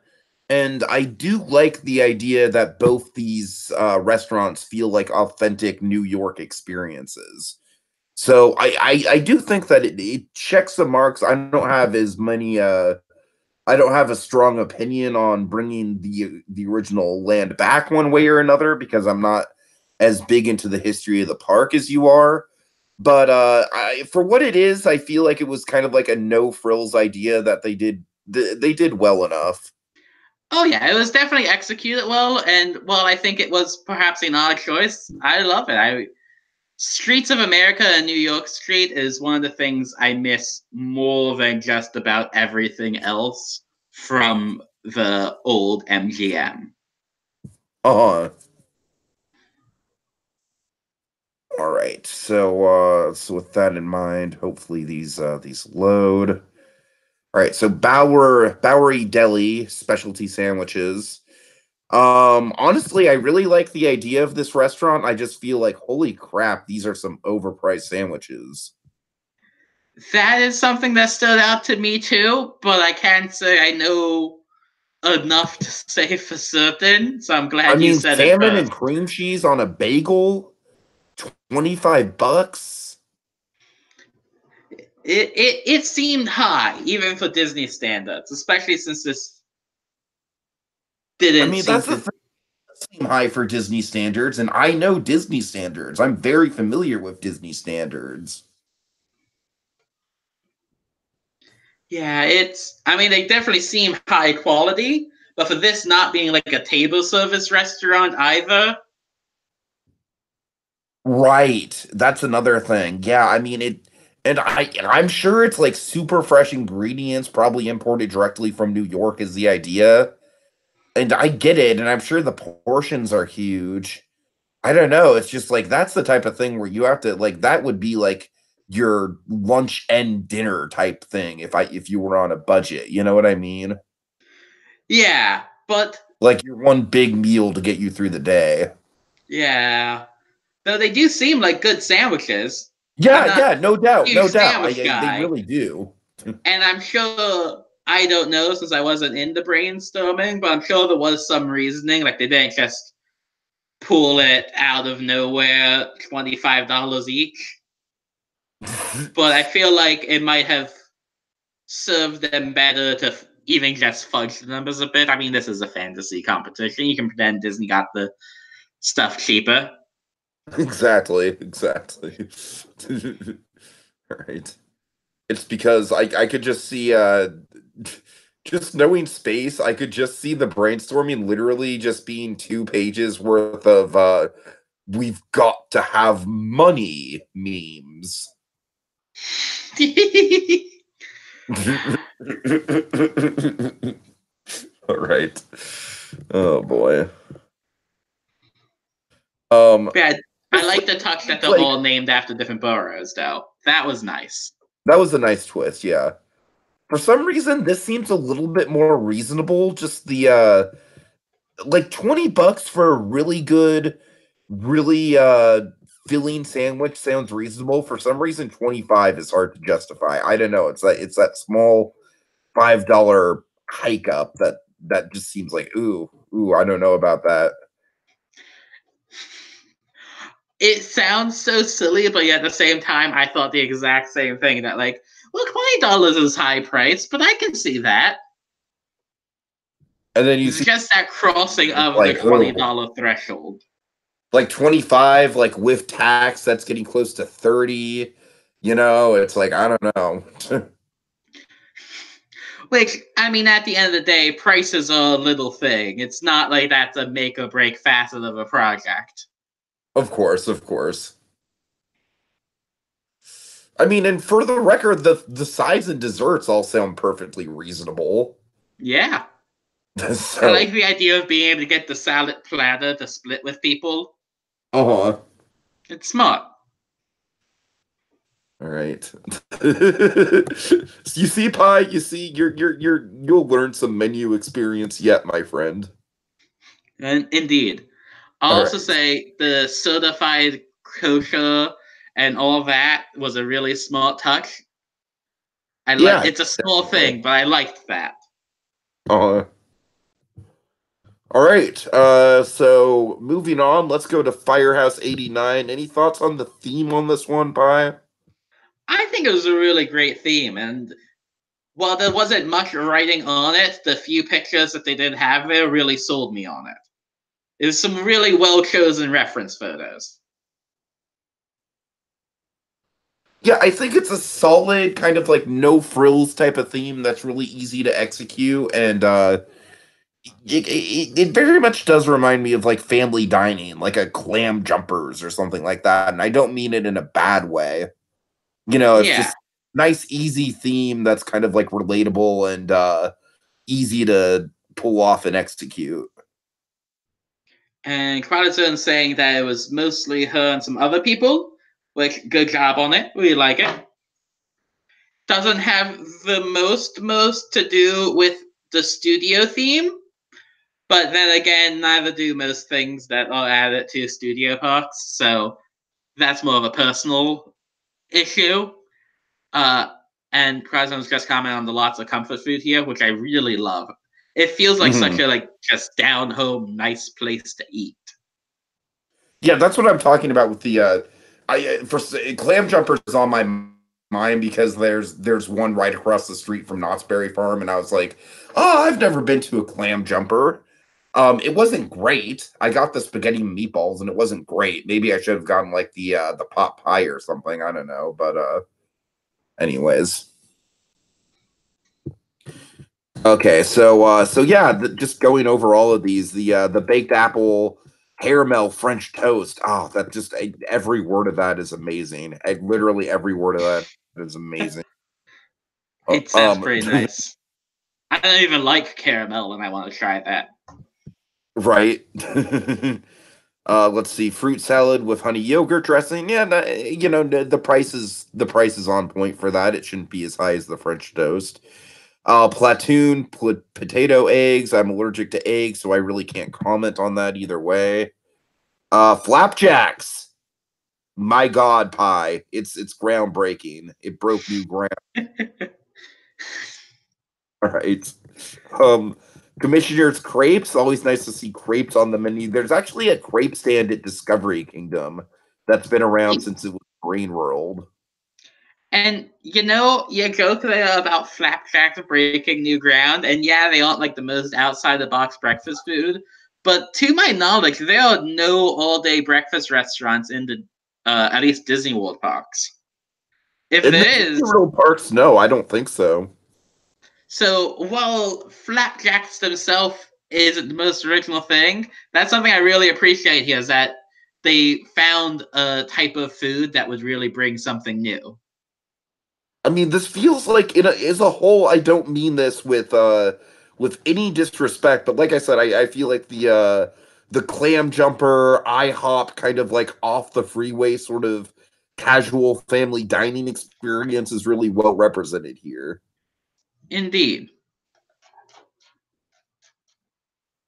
Speaker 1: And I do like the idea that both these restaurants feel like authentic New York experiences. So I do think that it checks the marks. I don't have a strong opinion on bringing the original land back one way or another because I'm not as big into the history of the park as you are. But for what it is, I feel like it was kind of like a no frills idea that they did well enough.
Speaker 2: Oh yeah, it was definitely executed well, and while I think it was perhaps an odd choice, I love it. I Streets of America and New York Street is one of the things I miss more than just about everything else from the old MGM.
Speaker 1: Uh-huh. All right. So with that in mind, hopefully these load. All right. So Bowery Deli specialty sandwiches. Honestly, I really like the idea of this restaurant. I just feel like holy crap, these are some overpriced sandwiches.
Speaker 2: That is something that stood out to me too, but I can't say I know enough to say for certain, so I'm
Speaker 1: I
Speaker 2: glad you
Speaker 1: mean,
Speaker 2: said it
Speaker 1: salmon and
Speaker 2: first.
Speaker 1: cream cheese on a bagel, $25.
Speaker 2: It seemed high, even for Disney standards, especially since this
Speaker 1: I
Speaker 2: didn't
Speaker 1: mean,
Speaker 2: seem
Speaker 1: that's the
Speaker 2: to.
Speaker 1: thing. Seem high for Disney standards, and I know Disney standards. I'm very familiar with Disney standards.
Speaker 2: Yeah, it's. I mean, they definitely seem high quality, but for this not being like a table service restaurant either.
Speaker 1: Right. That's another thing. Yeah, I mean it and I'm sure it's like super fresh ingredients, probably imported directly from New York is the idea. And I get it, and I'm sure the portions are huge. I don't know, it's just like that's the type of thing where you have to like that would be like your lunch and dinner type thing if you were on a budget, you know what I mean?
Speaker 2: Yeah, but
Speaker 1: Like your one big meal to get you through the day.
Speaker 2: yeah, though they do seem like good sandwiches. I'm
Speaker 1: Yeah,
Speaker 2: not
Speaker 1: yeah, no
Speaker 2: a
Speaker 1: doubt,
Speaker 2: huge
Speaker 1: no doubt.
Speaker 2: sandwich
Speaker 1: They
Speaker 2: guy,
Speaker 1: really do.
Speaker 2: and I'm sure I don't know since I wasn't in the brainstorming, but I'm sure there was some reasoning. Like they didn't just pull it out of nowhere, $25 each. But I feel like it might have served them better to even just fudge the numbers a bit. I mean, this is a fantasy competition. You can pretend Disney got the stuff cheaper.
Speaker 1: Exactly, exactly. Right. It's because I could just see just knowing space, I could just see the brainstorming literally just being 2 pages worth of we've got to have money memes. All right. Oh boy. Um
Speaker 2: Yeah, I
Speaker 1: just
Speaker 2: like the touch that they're
Speaker 1: like
Speaker 2: all named after different boroughs, though. That was nice.
Speaker 1: that was a nice twist, yeah. For some reason this seems a little bit more reasonable, just the like $20 for a really good, really filling sandwich sounds reasonable. For some reason, 25 is hard to justify. I don't know. It's that small $5 hike up that just seems like ooh, I don't know about that.
Speaker 2: it sounds so silly, but yet at the same time, I thought the exact same thing. That like, well, $20 is high price, but I can see that.
Speaker 1: And then you
Speaker 2: It's
Speaker 1: see
Speaker 2: just that crossing of the
Speaker 1: like,
Speaker 2: $20 threshold.
Speaker 1: like 25, like with tax, that's getting close to 30. You know, it's like, I don't know.
Speaker 2: Which, I mean, at the end of the day, price is a little thing. It's not like that's a make or break facet of a project.
Speaker 1: Of course, of course. I mean, and for the record, the sides and desserts all sound perfectly reasonable.
Speaker 2: Yeah. I
Speaker 1: So,
Speaker 2: like the idea of being able to get the salad platter to split with people.
Speaker 1: uh-huh.
Speaker 2: It's smart.
Speaker 1: All right. You see, Pi, you see, you'll learn some menu experience yet, my friend.
Speaker 2: And indeed. I'll
Speaker 1: All
Speaker 2: also
Speaker 1: right.
Speaker 2: say the certified kosher and all that was a really smart touch. I like
Speaker 1: Yeah,
Speaker 2: it's a small
Speaker 1: definitely.
Speaker 2: thing, but I liked that.
Speaker 1: Uh, all right. So moving on, let's go to Firehouse 89. Any thoughts on the theme on this one, Pi?
Speaker 2: I think it was a really great theme, and while there wasn't much writing on it, the few pictures that they did have there really sold me on it. There's some really well chosen reference photos.
Speaker 1: Yeah, I think it's a solid kind of like no frills type of theme that's really easy to execute, and it very much does remind me of like family dining, like a clam jumpers or something like that. And I don't mean it in a bad way. You know, it's
Speaker 2: Yeah,
Speaker 1: just nice, easy theme that's kind of like relatable and easy to pull off and execute.
Speaker 2: and Chronozone saying that it was mostly her and some other people. Like, good job on it. We like it. Doesn't have the most to do with the studio theme, but then again, neither do most things that are added to studio parks. So that's more of a personal issue. Uh, and Krasen's just commented on the lots of comfort food here, which I really love. It feels like such
Speaker 1: Mhm.
Speaker 2: a like just down home nice place to eat.
Speaker 1: Yeah, that's what I'm talking about with the I for clam jumpers is on my mind because there's one right across the street from Knott's Berry Farm, and I was like, oh, I've never been to a clam jumper. It wasn't great. I got the spaghetti and meatballs, and it wasn't great. Maybe I should have gotten like the pot pie or something. I don't know, but anyways. Okay, so yeah, just going over all of these, the baked apple, caramel French toast. Oh, that just every word of that is amazing. Literally every word of that is amazing. Uh,
Speaker 2: It sounds
Speaker 1: um,
Speaker 2: pretty nice. I don't even like caramel, and I want to try that.
Speaker 1: right. Let's see, fruit salad with honey yogurt dressing. Yeah, you know the price is on point for that. It shouldn't be as high as the French toast. Platoon potato eggs. I'm allergic to eggs, so I really can't comment on that either way. Flapjacks. My God, pie. It's groundbreaking. It broke new ground. All right. Um, Commissioner's crepes. Always nice to see crepes on the menu. There's actually a crepe stand at Discovery Kingdom that's been around since it was Green World.
Speaker 2: And you know, you joke there about flapjacks breaking new ground, and yeah, they aren't like the most outside the box breakfast food. But to my knowledge, there are no all day breakfast restaurants in the at least Disney World parks. If
Speaker 1: In the
Speaker 2: there
Speaker 1: Disney
Speaker 2: is,
Speaker 1: World parks, no, I don't think so.
Speaker 2: so while flapjacks themselves isn't the most original thing, that's something I really appreciate here is that they found a type of food that would really bring something new.
Speaker 1: I mean, this feels like as a whole. I don't mean this with any disrespect, but like I said, I feel like the clam jumper, IHOP kind of like off the freeway sort of casual family dining experience is really well represented here.
Speaker 2: Indeed.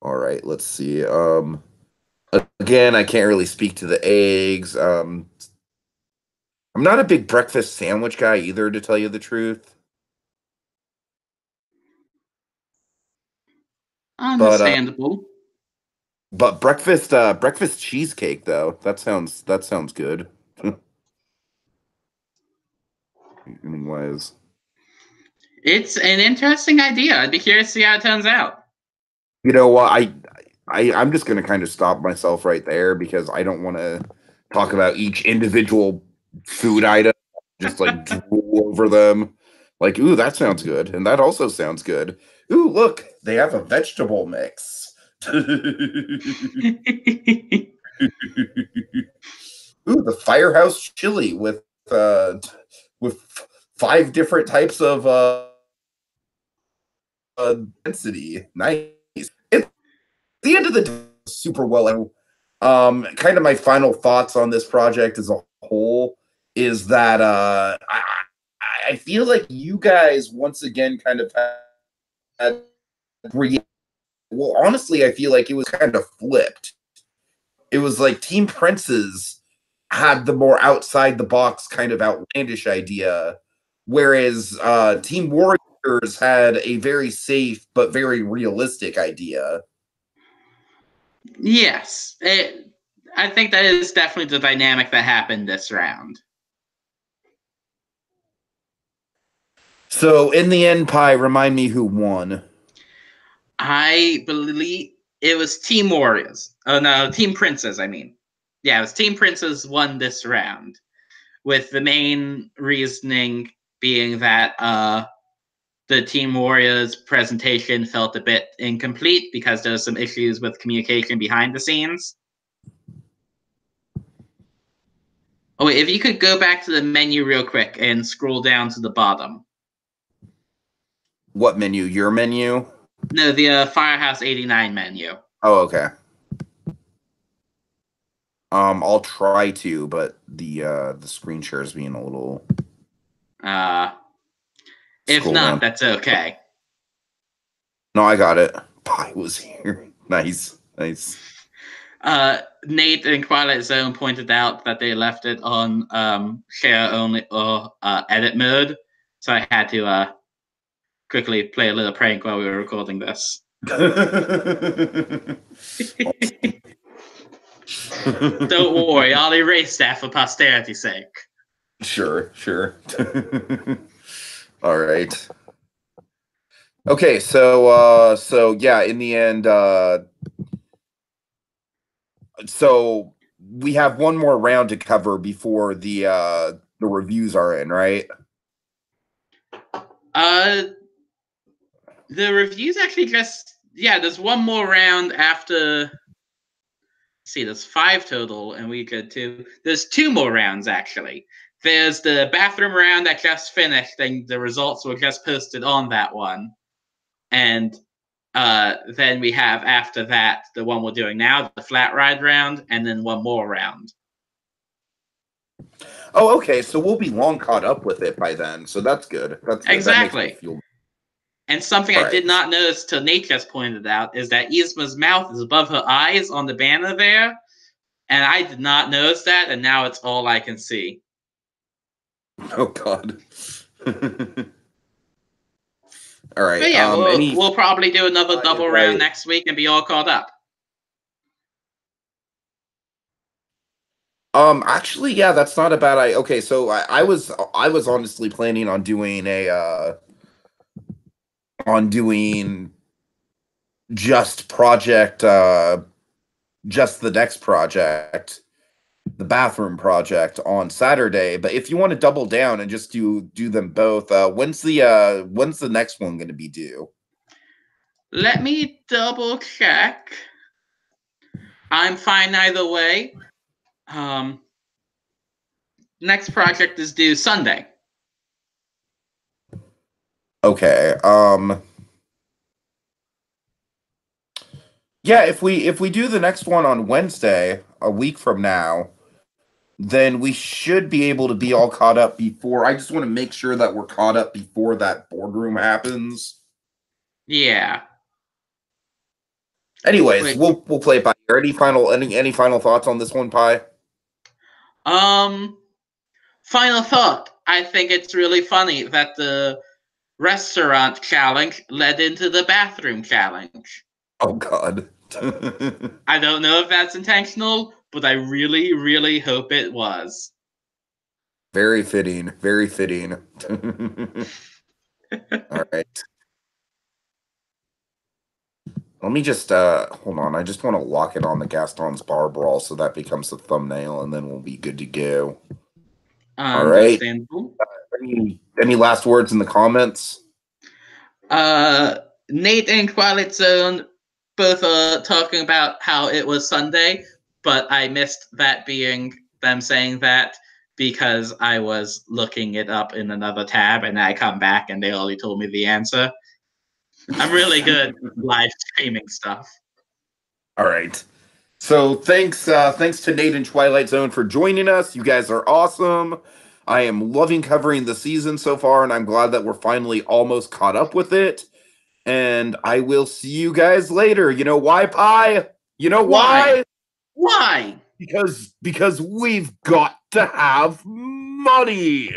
Speaker 1: All right, let's see. Again, I can't really speak to the eggs. I'm not a big breakfast sandwich guy either, to tell you the truth. But
Speaker 2: Understandable.
Speaker 1: But breakfast cheesecake though. That sounds good. Anyways,
Speaker 2: It's an interesting idea. I'd be curious to see how it turns out.
Speaker 1: you know what? I'm just gonna kind of stop myself right there because I don't want to talk about each individual food item. Just like drool over them. Like, ooh, that sounds good, and that also sounds good. Ooh, look, they have a vegetable mix. Ooh, the firehouse chili with 5 different types of density. Nice. At the end of the day, super well. Kind of my final thoughts on this project as a whole is that I feel like you guys once again kind of had well, honestly, I feel like it was kind of flipped. It was like Team Princes had the more outside the box kind of outlandish idea, whereas Team Warriors had a very safe but very realistic idea.
Speaker 2: Yes, I think that is definitely the dynamic that happened this round.
Speaker 1: So in the end, Pi, remind me who won.
Speaker 2: I believe it was Team Warriors. Oh no, Team Princes, I mean. Yeah, it was Team Princes won this round, with the main reasoning being that the Team Warriors presentation felt a bit incomplete because there was some issues with communication behind the scenes. Oh wait, if you could go back to the menu real quick and scroll down to the bottom.
Speaker 1: What menu? Your menu?
Speaker 2: No, the Firehouse 89 menu.
Speaker 1: Oh, okay. I'll try to, but the screen share is being a little.
Speaker 2: If
Speaker 1: Scroll
Speaker 2: not,
Speaker 1: down.
Speaker 2: that's okay.
Speaker 1: No, I got it. Pi was here. Nice.
Speaker 2: Nate in Twilight Zone pointed out that they left it on share only or edit mode, so I had to quickly play a little prank while we were recording this. Don't worry, I'll erase that for posterity's sake.
Speaker 1: Sure. All right. Okay, so yeah, in the end, so we have one more round to cover before the reviews are in, right?
Speaker 2: The reviews actually there's one more round after. See, there's 5 total, and we could two. There's 2 more rounds actually. There's the bathroom round that just finished, and the results were just posted on that one. And then we have after that the one we're doing now, the flat ride round, and then one more round.
Speaker 1: Oh, okay. So we'll be long caught up with it by then. So that's good. That's good.
Speaker 2: Exactly.
Speaker 1: That makes me feel.
Speaker 2: And something I did not notice till Nate just pointed out is that Yzma's mouth is above her eyes on the banner there. And I did not notice that, and now it's all I can see.
Speaker 1: Oh, God. All right.
Speaker 2: But yeah, we'll probably do another double round next week and be all caught up.
Speaker 1: Actually, yeah, that's not a bad idea. Okay, so I was honestly planning on doing just just the next project, the bathroom project on Saturday. But if you want to double down and just do them both, when's the next one going to be due?
Speaker 2: Let me double check. I'm fine either way. Next project is due Sunday.
Speaker 1: Okay. Yeah, if we do the next one on Wednesday, a week from now, then we should be able to be all caught up before. I just want to make sure that we're caught up before that boardroom happens.
Speaker 2: Yeah.
Speaker 1: Anyways, we'll play it by ear. Any final thoughts on this one, Pi?
Speaker 2: Final thought. I think it's really funny that the restaurant challenge led into the bathroom challenge.
Speaker 1: Oh, God.
Speaker 2: I don't know if that's intentional, but I really, really hope it was.
Speaker 1: Very fitting. Very fitting. All right. Let me just hold on. I just want to lock it on the Gaston's bar brawl so that becomes the thumbnail, and then we'll be good to go. All right.
Speaker 2: Understandable.
Speaker 1: Any last words in the comments?
Speaker 2: Nate and Twilight Zone both talking about how it was Sunday, but I missed that being them saying that because I was looking it up in another tab, and I come back and they already told me the answer. I'm really good live streaming stuff.
Speaker 1: All right. So thanks to Nate and Twilight Zone for joining us. You guys are awesome. I am loving covering the season so far, and I'm glad that we're finally almost caught up with it. And I will see you guys later. You know why, Pi? You know why?
Speaker 2: Why?
Speaker 1: Because we've got to have money.